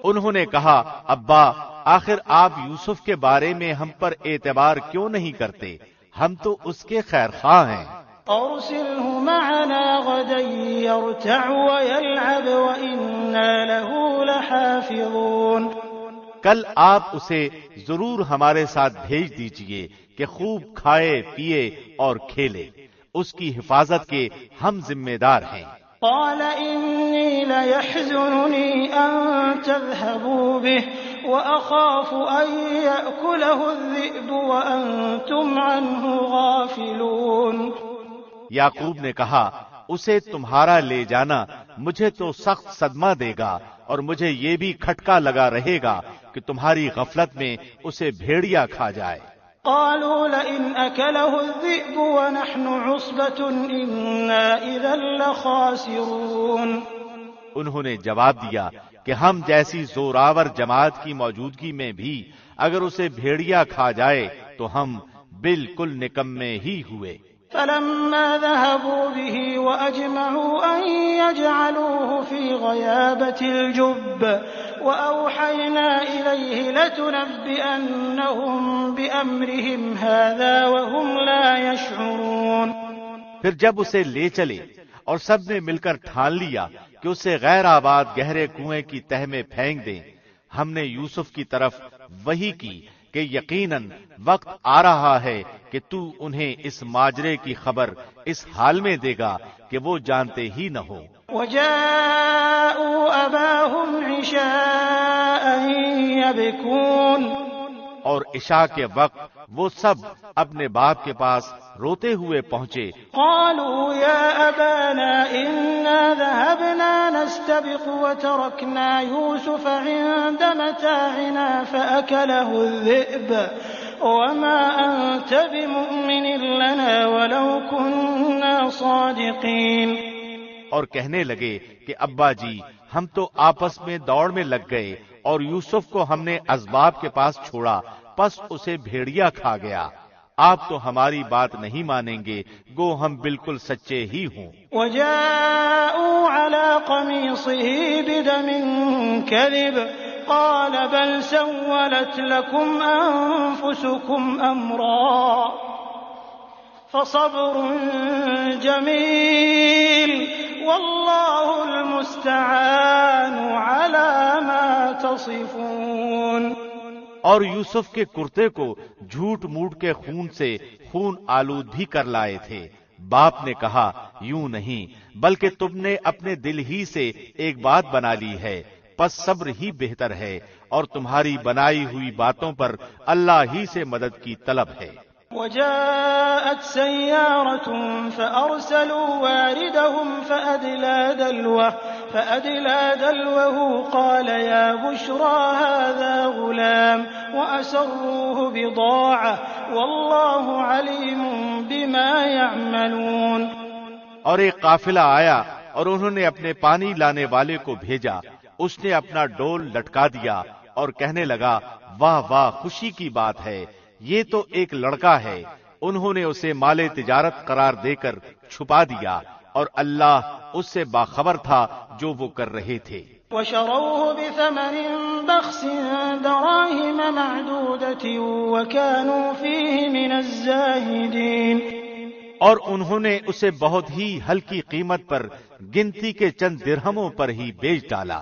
انہوں نے کہا ابا آخر آپ یوسف کے بارے میں ہم پر اعتبار کیوں نہیں کرتے، ہم تو اس کے خیر خواہ ہیں۔ أرسله معنا غدا يرتع ويلعب وإنا له لحافظون۔ کل آپ اسے ضرور ہمارے ساتھ بھیج دیجئے کہ خوب کھائے پیے اور کھیلے، اس کی حفاظت کے ہم ذمہ دار ہیں۔ قال إني ليحزنني أن تذهبوا به وأخاف أن يأكله الذئب وأنتم عنه غافلون۔ یعقوب نے کہا اسے تمہارا لے جانا مجھے تو سخت صدمہ دے گا اور مجھے یہ بھی کھٹکا لگا رہے گا کہ تمہاری غفلت میں اسے بھیڑیا کھا جائے۔ قالوا لئن أكله الذئب ونحن عصبة إنا إذا لخاسرون۔ انہوں نے جواب دیا کہ ہم جیسی زوراور جماعت کی موجودگی میں بھی اگر اسے بھیڑیا کھا جائے تو ہم بالکل نکمے ہی ہوئے۔ فلما ذهبوا به وأجمعوا أن يجعلوه في غيابة الجب وأوحينا إليه لتنبئنهم بأمرهم هذا وهم لا يشعرون۔ پھر جب اسے لے چلے اور سب نے مل کر ٹھان لیا کہ اسے غیر آباد گہرے کنویں کی تہ میں پھینک دیں، ہم نے یوسف کی طرف وحی کی کہ یقیناً وقت آ رہا ہے کہ تو انہیں اس ماجرے کی خبر اس حال میں دے گا کہ وہ جانتے ہی نہ ہو۔ وَجَاءُوا أَبَاهُمْ عِشَاءً يَبْكُونَ۔ اور عشاء کے وقت وہ سب اپنے باپ کے پاس روتے ہوئے پہنچے۔ قالوا يا أبانا إنا ذهبنا نستبق وتركنا يوسف عند متاعنا وما أنت بمؤمن لنا ولو كنا صادقين۔ اور کہنے لگے کہ ابا جی ہم تو آپس میں دوڑ میں لگ گئے اور یوسف کو ہم نے اسباب کے پاس چھوڑا، پس اسے بھیڑیا کھا گیا۔ آپ تو ہماری بات نہیں مانیں گے، گو ہم بالکل سچے ہی ہوں۔ وجاءوا على قميصه بدم كذب قال بل سولت لكم أنفسكم أمرا فصبر جميل والله المستعان على ما تصفون۔ اور یوسف کے کرتے کو جھوٹ موٹ کے خون سے خون آلود بھی کر لائے تھے۔ باپ نے کہا یوں نہیں، بلکہ تم نے اپنے دل ہی سے ایک بات بنا لی ہے، پس صبر ہی بہتر ہے، اور تمہاری بنائی ہوئی باتوں پر اللہ ہی سے مدد کی طلب ہے۔ وجاءت سيارة فأرسلوا واردهم فأدلى دلوه قال يا بشرى هذا غلام وأسروه بضاعة والله عليم بما يعملون۔ اور ایک قافلہ آیا اور انہوں نے اپنے پانی لانے والے کو بھیجا، اس نے اپنا ڈول لٹکا دیا اور کہنے لگا واہ واہ خوشی کی بات ہے، یہ تو ایک لڑکا ہے۔ انہوں نے اسے مال تجارت قرار دے کر چھپا دیا، اور اللہ اس سے باخبر تھا جو وہ کر رہے تھے۔ وشروه بثمن بخس دراهم معدودة وكانوا فيه من الزاهدين۔ اور انہوں نے اسے بہت ہی ہلکی قیمت پر گنتی کے چند درہموں پر ہی بیچ ڈالا،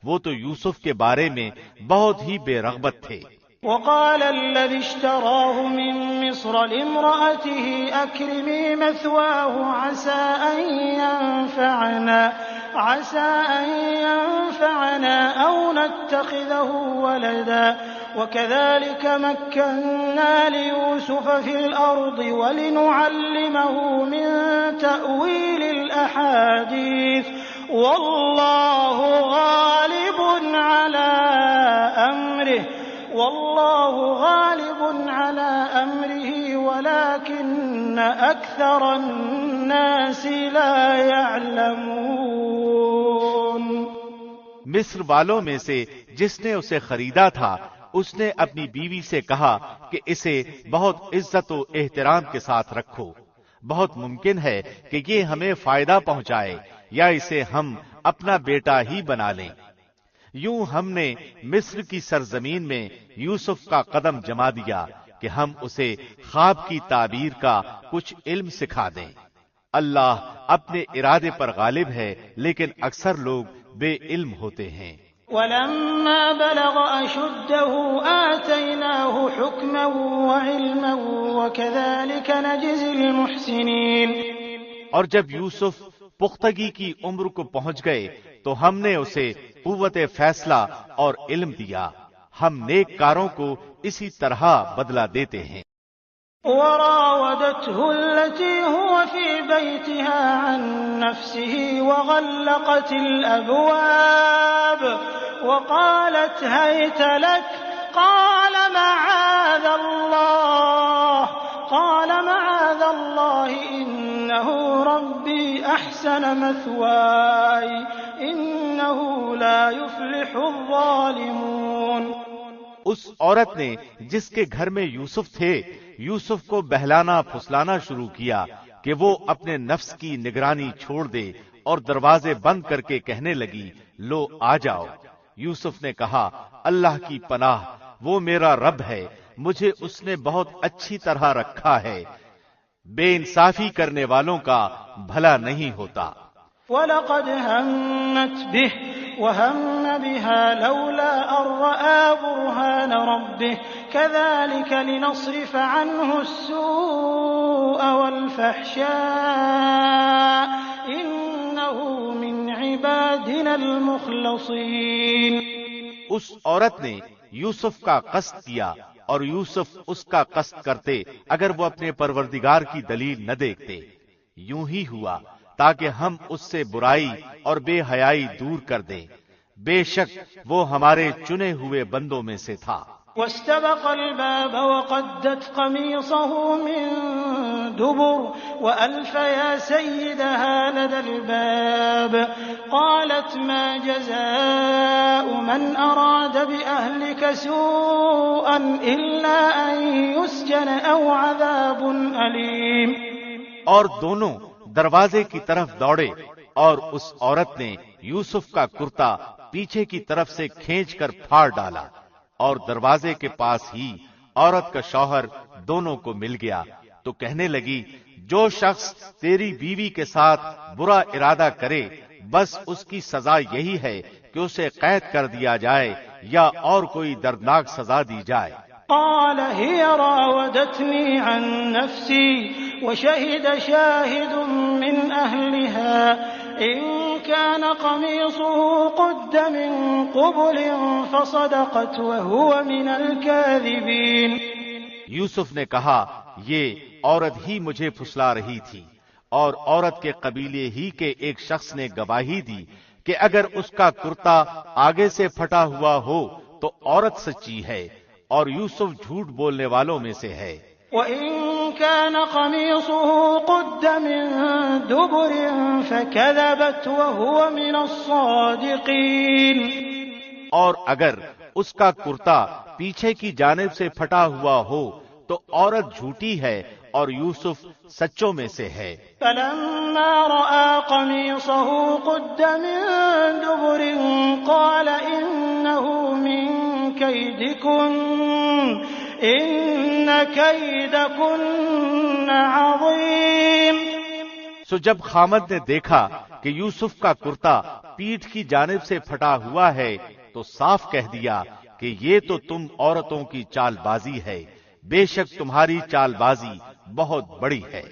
وہ تو یوسف کے بارے میں بہت ہی بے رغبت تھے۔ وقال الذي اشتراه من مصر لامرأته أكرمي مثواه عسى أن ينفعنا أو نتخذه ولدا وكذلك مكنا ليوسف في الأرض ولنعلمه من تأويل الأحاديث والله غالب على أمره ولكن أكثر الناس لا يعلمون۔ مصر والوں میں سے جس نے اسے خریدا تھا، اس نے اپنی بیوی سے کہا کہ اسے بہت عزت و احترام کے ساتھ رکھو، بہت ممکن ہے کہ یہ ہمیں فائدہ پہنچائے یا اسے ہم اپنا بیٹا ہی بنا لیں۔ یوں ہم نے مصر کی سرزمین میں یوسف کا قدم جما دیا کہ ہم اسے خواب کی تعبیر کا کچھ علم سکھا دیں۔ اللہ اپنے ارادے پر غالب ہے، لیکن اکثر لوگ بے علم ہوتے ہیں۔ ولما بلغ أشده آتيناه حكما وعلما وكذلك نجزي المحسنين۔ اور جب یوسف پختگی کی عمر کو پہنچ گئے تو ہم نے اسے قوت فیصلہ اور علم دیا، ہم نیک کاروں کو اسی طرح بدلہ دیتے ہیں۔ وراودته التي هو في بيتها عن نفسه وغلقت الأبواب وقالت هيت لك قال معاذ الله إنه ربي أحسن مثواي إنه لا يفلح الظالمون۔ اس عورت نے جس کے گھر میں یوسف تھے، یوسف کو بہلانا پھسلانا شروع کیا کہ وہ اپنے نفس کی نگرانی چھوڑ دے، اور دروازے بند کر کے کہنے لگی لو آ جاؤ۔ یوسف نے کہا اللہ کی پناہ، وہ میرا رب ہے، مجھے اس نے بہت اچھی طرح رکھا ہے، بے انصافی کرنے والوں کا بھلا نہیں ہوتا۔ وَلَقَدْ هَمَّتْ بِهِ وَهَمَّ بِهَا لَوْلَا أَن رَّأَىٰ بُرْهَانَ رَبِّهِ كَذَٰلِكَ لِنَصْرِفَ عَنْهُ السُّوءَ وَالْفَحْشَاءَ إِنَّهُ مِنْ عِبَادِنَا الْمُخْلَصِينَ۔ اس عورت نے یوسف کا قصد کیا، اور یوسف اس کا قصد کرتے اگر وہ اپنے پروردگار کی دلیل نہ دیکھتے۔ یوں ہی ہوا تاکہ ہم اس سے برائی اور بے حیائی دور کر دیں، بے شک وہ ہمارے چنے ہوئے بندوں میں سے تھا۔ واستبق الباب وقدت قميصه من دبر وألف يا سيدها لدى الباب قالت ما جزاء من أراد بأهلك سوءا إلا أن يسجن أو عذاب أليم. اور دونوں دروازے کی طرف دوڑے اور اس عورت نے یوسف کا کرتا پیچھے کی طرف سے کھینچ کر پھاڑ ڈالا اور دروازے کے پاس ہی عورت کا شوہر دونوں کو مل گیا تو کہنے لگی جو شخص تیری بیوی کے ساتھ برا ارادہ کرے بس اس کی سزا یہی ہے کہ اسے قید کر دیا جائے یا اور کوئی دردناک سزا دی جائے. قال هي راودتني عن نفسي وشهد شاهد من أهلها إن كان قميصه قد من قبل فصدقت وهو من الكاذبين. یوسف نے کہا یہ عورت ہی مجھے پھسلا رہی تھی اور عورت کے قبیلے ہی کے ایک شخص نے گواہی دی کہ اگر اس کا کرتا آگے سے پھٹا ہوا ہو تو عورت سچی ہے اور یوسف جھوٹ بولنے والوں میں سے ہے. وَإِن كَانَ قَمِيصُهُ قُدَّ مِن دُبُرٍ فَكَذَبَتْ وَهُوَ مِنَ الصَّادِقِينَ. اور اگر اس کا کرتا پیچھے کی جانب سے پھٹا ہوا ہو تو عورت جھوٹی ہے اور یوسف سچوں میں سے ہے. فَلَمَّا رَأَىٰ قَمِيصَهُ قُدَّ مِن دُبُرٍ قَالَ إِنَّهُ مِن كَيْدِكُنَّ إِنَّ كَيْدَكُنَّ عَظِيمٌ. سو جب خامد نے دیکھا کہ یوسف کا کرتا پیٹھ کی جانب سے پھٹا ہوا ہے تو صاف کہہ دیا کہ یہ تو تم عورتوں کی چال بازی ہے، بے شک تمہاری چال بازی بہت بڑی ہے.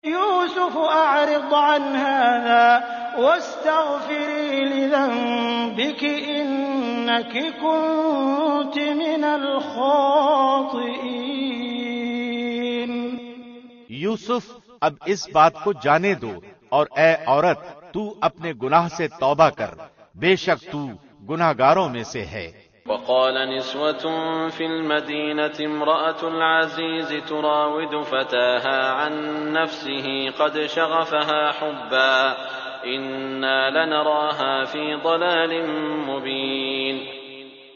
يوسف أعرض عن هذا واستغفري لذنبك إنك كنت من الخاطئين. یوسف اب اس بات کو جانے دو اور اے عورت تو اپنے گناہ سے توبہ کر، بے شک تو گناہگاروں میں سے ہے. وقال نسوة في المدينة امرأة العزيز تراود فتاها عن نفسه قد شغفها حبا إنا لنراها في ضلال مبين.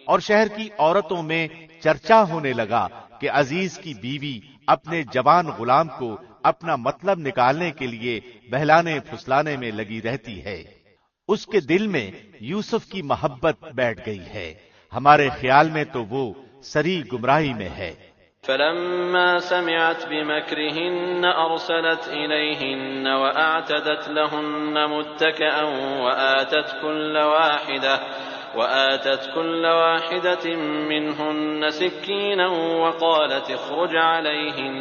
اور شہر کی عورتوں میں چرچا ہونے لگا کہ عزیز کی بیوی اپنے جوان غلام کو اپنا مطلب نکالنے کے لیے بہلانے پھسلانے میں لگی رہتی ہے. اس کے دل میں یوسف کی محبت بیٹھ گئی ہے، ہمارے خیال میں تو وہ سری گمراہی میں ہے. فلما سمعت بمكرهن أرسلت إليهن وأعتدت لهن متكئا وآتت كل واحدة منهن سكينا وقالت اخرج عليهن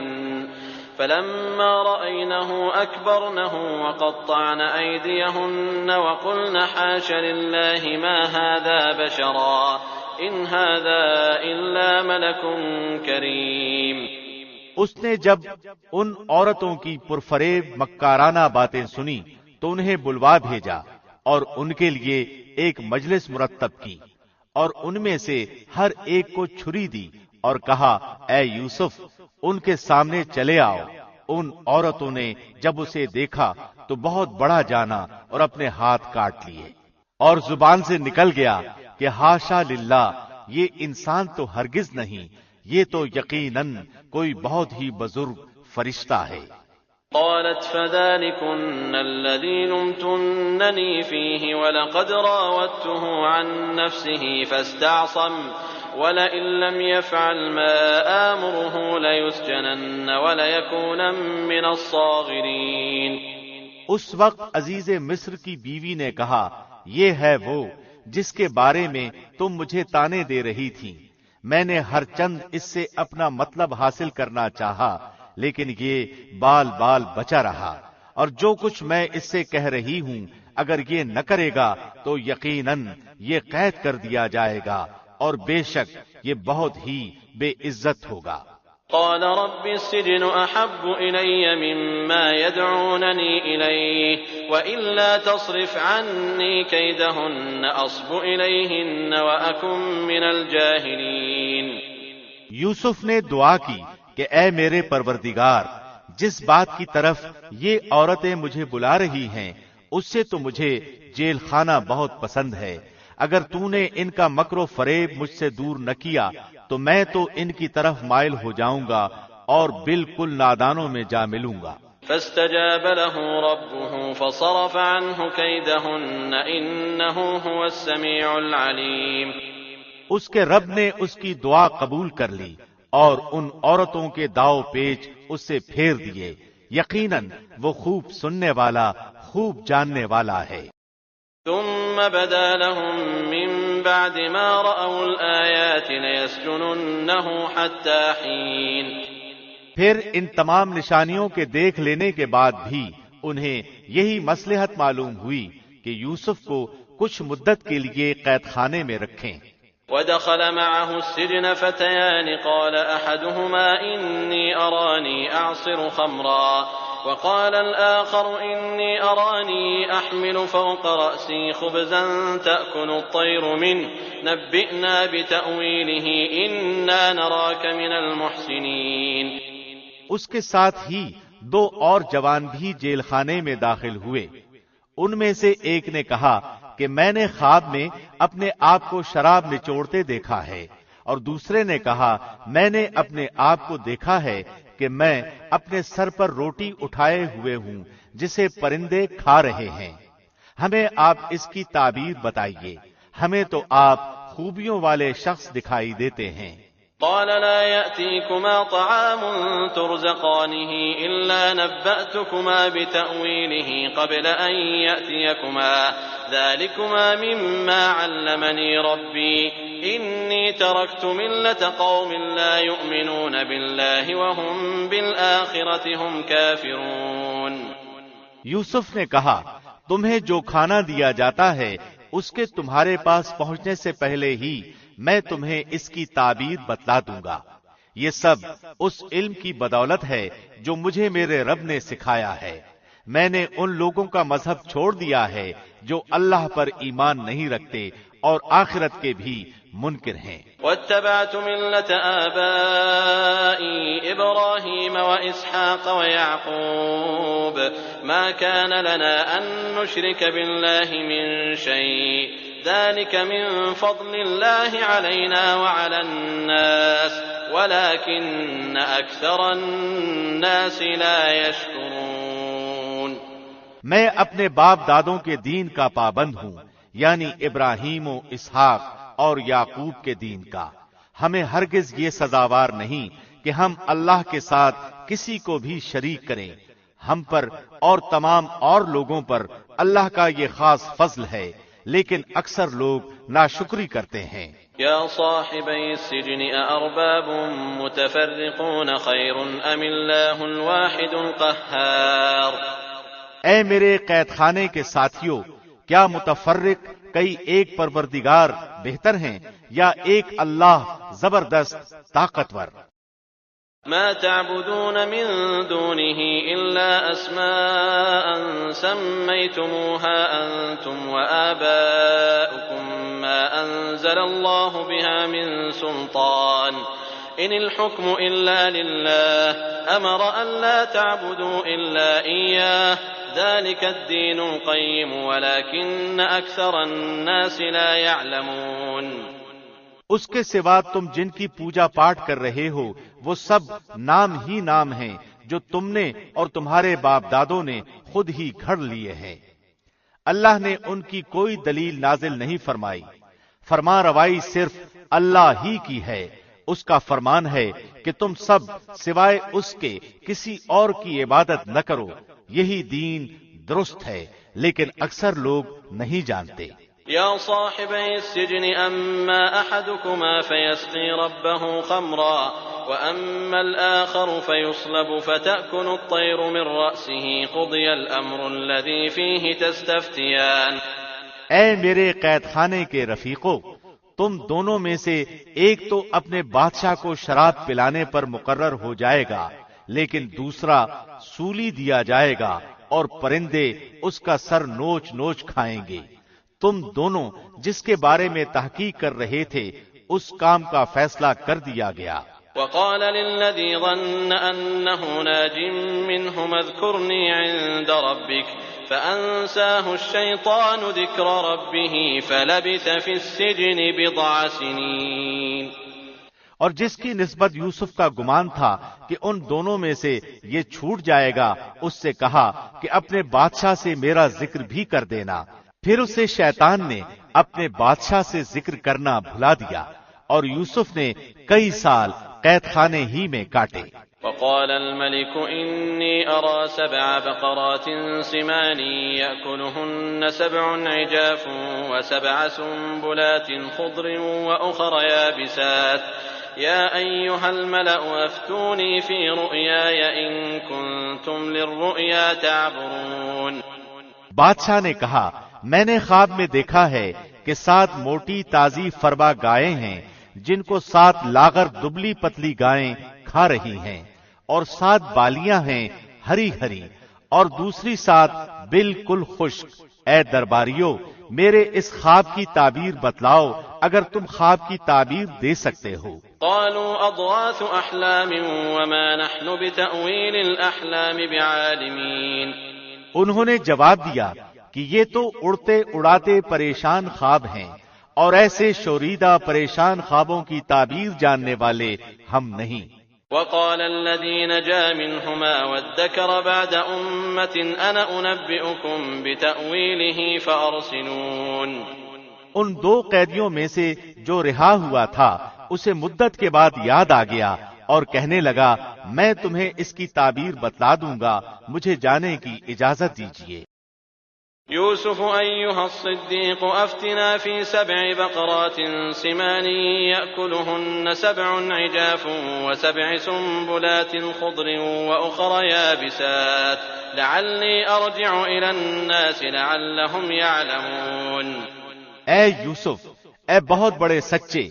فلما رأينه أكبرنه وقطعن أيديهن وقلن حاش لله ما هذا بشرا إن هذا إلا ملك كريم. اس نے جب ان عورتوں کی پرفریب مکارانہ باتیں سنی تو انہیں بلوا بھیجا اور ان کے لیے ایک مجلس مرتب کی اور ان میں سے ہر ایک کو چھری دی اور کہا اے یوسف ان کے سامنے چلے آؤ. ان عورتوں نے جب اسے دیکھا تو بہت بڑا جانا اور اپنے ہاتھ کاٹ لیے اور زبان سے نکل گیا کہ ہاشا للہ، یہ انسان تو ہرگز نہیں، یہ تو یقیناً کوئی بہت ہی بزرگ فرشتہ ہے. قالت فذلكن الذي لمتنني فيه ولقد راودته عن نفسه فاستعصم ولئن لم يفعل ما آمره ليسجنن وليكون من الصاغرين. اس وقت عزیز مصر کی بیوی نے کہا یہ ہے وہ جس کے بارے میں تم مجھے تانے دے رہی تھی. میں نے ہر چند اس سے اپنا مطلب حاصل کرنا چاہا لیکن یہ بال بال بچا رہا، اور جو کچھ میں اس سے کہہ رہی ہوں اگر یہ نہ کرے گا تو یقیناً یہ قید کر دیا جائے گا اور بے شک یہ بہت ہی بے عزت ہوگا. قال رب السجن أحب إلي مما يدعونني إليه وإلا تصرف عني كيدهن أصب إليهن وأكن من الجاهلين۔ یوسف نے دعا کی کہ اے میرے پروردگار، جس بات کی طرف یہ عورتیں مجھے بلا رہی ہیں اس سے تو مجھے جیل خانہ بہت پسند ہے۔ اگر تو نے ان کا مکر و فریب مجھ سے دور نہ کیا تو میں تو ان کی طرف مائل ہو جاؤں گا اور بالکل نادانوں میں جا ملوں گا۔ فاستجاب له ربه فصرف عنه كيدهن إنه هو السميع العليم۔ اس کے رب نے اس کی دعا قبول کر لی اور ان عورتوں کے داؤ پیچ اس سے پھیر دیے، یقیناً وہ خوب سننے والا، خوب جاننے والا ہے۔ ثم بدا لهم من بعد ما رأوا الآيات ليسجننه حتى حين۔ پھر ان تمام نشانیوں کے دیکھ لینے کے بعد بھی انہیں یہی مصلحت معلوم ہوئی کہ یوسف کو کچھ مدت کے لیے قید خانے میں رکھیں۔ ودخل معه السجن فتيان قال أحدهما إني أراني أعصر خمرا وقال الآخر إني أراني أحمل فوق رأسي خبزا تأكل الطير منه نبئنا بتأويله إنا نراك من المحسنين۔ اس کے ساتھ ہی دو اور جوان بھی جیل خانے میں داخل ہوئے۔ ان میں سے ایک نے کہا کہ میں نے خواب میں اپنے آپ کو شراب نچوڑتے دیکھا ہے، اور دوسرے نے کہا میں نے اپنے آپ کو دیکھا ہے کہ میں اپنے سر پر روٹی اٹھائے ہوئے ہوں جسے پرندے کھا رہے ہیں۔ ہمیں آپ اس کی تعبیر بتائیے، ہمیں تو آپ خوبیوں والے شخص دکھائی دیتے ہیں۔ قال لا يأتيكما طعام ترزقانه إلا نبأتكما بتأويله قبل أن يأتيكما ذلكما مما علمني ربي إني تركت ملة قوم لا يؤمنون بالله وهم بالآخرة هم كافرون۔ یوسف نے کہا تمہیں جو کھانا دیا جاتا ہے اس کے تمہارے پاس پہنچنے سے پہلے ہی میں تمہیں اس کی تعبیر بتلا دوں گا۔ یہ سب اس علم کی بدولت ہے جو مجھے میرے رب نے سکھایا ہے۔ میں نے ان لوگوں کا مذہب چھوڑ دیا ہے جو اللہ پر ایمان نہیں رکھتے اور آخرت کے بھی منکر ہیں۔ واتبعت ملة آبائي إبراهيم وإسحاق ويعقوب ما كان لنا أن نشرك بالله من شيء ذلك من فضل الله علينا وعلى الناس ولكن أكثر الناس لا يشكرون۔ میں اپنے باپ دادوں کے دین کا پابند ہوں، یعنی ابراہیم و اسحاق اور یعقوب کے دین کا۔ ہمیں ہرگز یہ سزاوار نہیں کہ ہم اللہ کے ساتھ کسی کو بھی شریک کریں۔ ہم پر اور تمام اور لوگوں پر اللہ کا یہ خاص فضل ہے، لیکن اکثر لوگ ناشکری کرتے ہیں۔ یا صاحبی السجن أأرباب متفرقون خیر ام اللہ الواحد القہار۔ اے میرے قید خانے کے ساتھیوں، کیا متفرق کئی ایک پروردگار بہتر ہیں یا ایک اللہ زبردست طاقتور؟ ما تعبدون من دونه إلا أسماء سميتموها أنتم وآباؤكم ما أنزل الله بها من سلطان إن الحكم إلا لله أمر أن لا تعبدوا إلا إياه ذلك الدين القيم ولكن أكثر الناس لا يعلمون۔ اس کے سوا تم جن کی پوجا پاٹ کر رہے ہو وہ سب نام ہی نام ہیں جو تم نے اور تمہارے باپ دادوں نے خود ہی گھڑ لیے ہیں۔ اللہ نے ان کی کوئی دلیل نازل نہیں فرمائی۔ فرما روائی صرف اللہ ہی کی ہے۔ اس کا فرمان ہے کہ تم سب سوائے اس کے کسی اور کی عبادت نہ کرو، یہی دین درست ہے، لیکن اکثر لوگ نہیں جانتے۔ یا صاحبی السجن اما احدكما فيسقي ربه خمرا واما الاخر فيصلب فتأكل الطير من رأسه قضي الامر الذي فيه تستفتيان۔ اے میرے قید خانے کے رفیقو، تم دونوں میں سے ایک تو اپنے بادشاہ کو شراب پلانے پر مقرر ہو جائے گا، لیکن دوسرا سولی دیا جائے گا اور پرندے اس کا سر نوچ نوچ کھائیں گے۔ تم دونوں جس کے بارے میں تحقیق کر رہے تھے اس کام کا فیصلہ کر دیا گیا۔ وقال للذي ظن أنه ناج منهم اذكرني عند ربك فأنساه الشيطان ذكر ربه فلبث في السجن بضع سنين۔ اور جس کی نسبت یوسف کا گمان تھا کہ ان دونوں میں سے یہ چھوٹ جائے گا، اس سے کہا کہ اپنے بادشاہ سے میرا ذکر بھی کر دینا۔ پھر اسے شیطان نے اپنے بادشاہ سے ذکر کرنا بھلا دیا اور یوسف نے کئی سال قید خانے ہی میں کاٹے۔ وقال الملك إني أرى 7 بقرات سمان يأكلهن 7 عجاف و7 سنبلات خضر وأخر يابسات يا أيها الملأ أفتوني في رؤياي إن كنتم للرؤيا تعبرون۔ بادشاہ نے کہا میں نے خواب میں دیکھا ہے کہ 7 موٹی تازی فربا گائیں ہیں جن کو 7 لاغر دبلی پتلی گائیں کھا رہی ہیں، اور 7 بالیاں ہیں ہری ہری، اور دوسری 7 بالکل خشک۔ اے درباریوں، میرے اس خواب کی تعبیر بتلاؤ اگر تم خواب کی تعبیر دے سکتے ہو۔ قالوا أضغاث أحلام وما نحن بتأويل الأحلام بعالمين۔ انہوں نے جواب دیا کہ یہ تو اڑتے اڑاتے پریشان خواب ہیں، اور ایسے شوریدہ پریشان خوابوں کی تعبیر جاننے والے ہم نہیں۔ وقال الذي نجا منهما وادكر بعد أمة أنا أنبئكم بتأويله فأرسلون۔ ان 2 قیدیوں میں سے جو رہا ہوا تھا اسے مدت کے بعد یاد آ گیا اور کہنے لگا میں تمہیں اس کی تعبیر بتلا دوں گا، مجھے جانے کی اجازت دیجیے۔ يوسف أيها الصديق أفتنا في 7 بقرات سمان يأكلهن 7 عجاف و7 سنبلات خضر وأخر يابسات لعلي أرجع إلى الناس لعلهم يعلمون۔ اے یوسف، اے بہت بڑے سچے،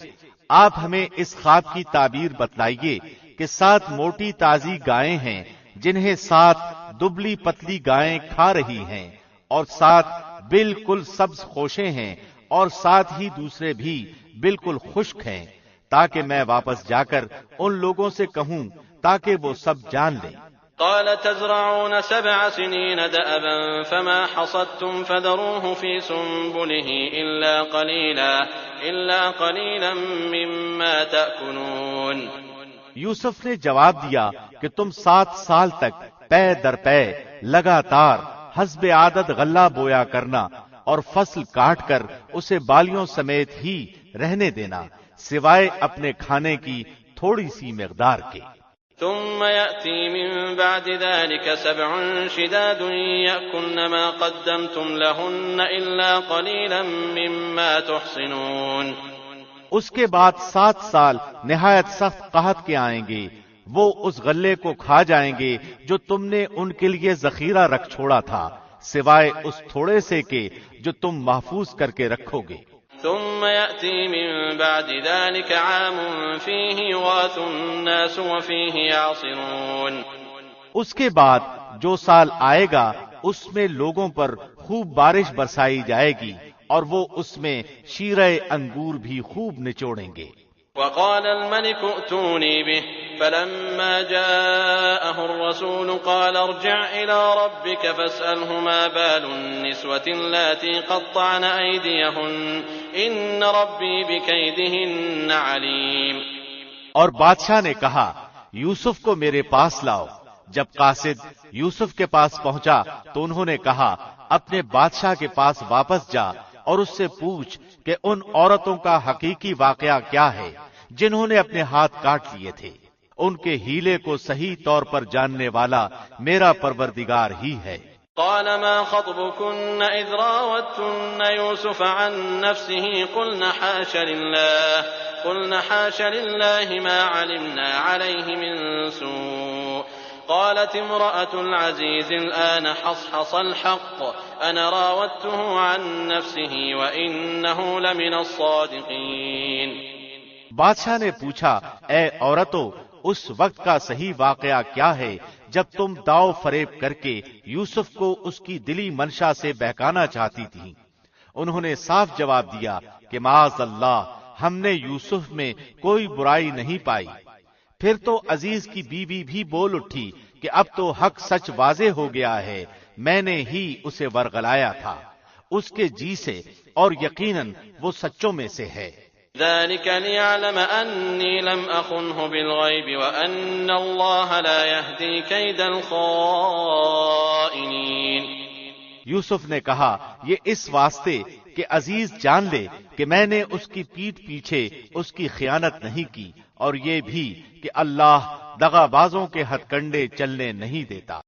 آپ ہمیں اس خواب کی تعبیر بتلائیے کہ 7 موٹی تازی گائیں ہیں جنہیں 7 دبلی پتلی گائیں کھا رہی ہیں، اور 7 بالکل سبز خوشے ہیں، اور 7 ہی دوسرے بھی بالکل خشک ہیں، تاکہ میں واپس جا کر ان لوگوں سے کہوں تاکہ وہ سب جان لیں۔ قال تزرعون 7 سنين دأبا فما حصدتم فذروه في سنبله إلا قليلا مما تأكلون۔ یوسف نے جواب دیا کہ تم 7 سال تک پے در پے لگاتار حسب عادت غلہ بویا کرنا اور فصل کاٹ کر اسے بالیوں سمیت ہی رہنے دینا، سوائے اپنے کھانے کی تھوڑی سی مقدار کے۔ ثم يأتي من بعد ذلك 7 شداد يأكلن ما قدمتم لهن إلا قليلا مما تحصنون۔ اس کے بعد 7 سال نہایت سخت قحط کے آئیں گے، وہ اس غلے کو کھا جائیں گے جو تم نے ان کے لیے ذخیرہ رکھ چھوڑا تھا، سوائے اس تھوڑے سے کے جو تم محفوظ کر کے رکھو گے۔ ثم يأتي من بعد ذلك عام فيه يغاث الناس وفيه يعصرون۔ اس کے بعد جو سال آئے گا اس میں لوگوں پر خوب بارش برسائی جائے گی اور وہ اس میں شیرہ انگور بھی خوب نچوڑیں گے۔ وقال الملك ائتوني به فلما جاءه الرسول قال ارجع إلى ربك فاسأله ما بال النسوة اللاتي قطعن أيديهن إن ربي بكيدهن عليم۔ اور بادشاہ نے کہا یوسف کو میرے پاس لاؤ۔ جب قاصد یوسف کے پاس پہنچا تو انہوں نے کہا اپنے بادشاہ کے پاس واپس جا اور اس سے پوچھ کہ ان عورتوں کا حقیقی واقعہ کیا ہے جنہوں نے اپنے ہاتھ کاٹ لیے تھے، ان کے ہیلے کو صحیح طور پر جاننے والا میرا پروردگار ہی ہے۔ قال ما خطبكن إذ راوتن يوسف عن نفسه قلنا حاش لله ما علمنا عليه من سوء قالت امرأة العزيز الآن حصحص الحق أنا راودته عن نفسه وإنه لمن الصادقين۔ بادشاہ نے پوچھا، اے عورتوں، اس وقت کا صحیح واقعہ کیا ہے جب تم داؤ فریب کر کے یوسف کو اس کی دلی منشا سے بہکانا چاہتی تھی؟ انہوں نے صاف جواب دیا کہ معاذ اللہ، ہم نے یوسف میں کوئی برائی نہیں پائی۔ پھر تو عزیز کی بیوی بھی بول اٹھی کہ اب تو حق سچ واضح ہو گیا ہے، میں نے ہی اسے ورغلایا تھا اس کے جی سے، اور یقیناً وہ سچوں میں سے ہے۔ ذلك ليعلم أني لم أخنه بالغيب وأن الله لا يهدي كيد الخائنين۔ یوسف نے کہا، یہ اس واسطے کہ عزیز جان لے کہ میں نے اس کی پیٹھ پیچھے اس کی خیانت نہیں کی، اور یہ بھی کہ اللہ دغا بازوں کے ہتھ کنڈے چلنے نہیں دیتا۔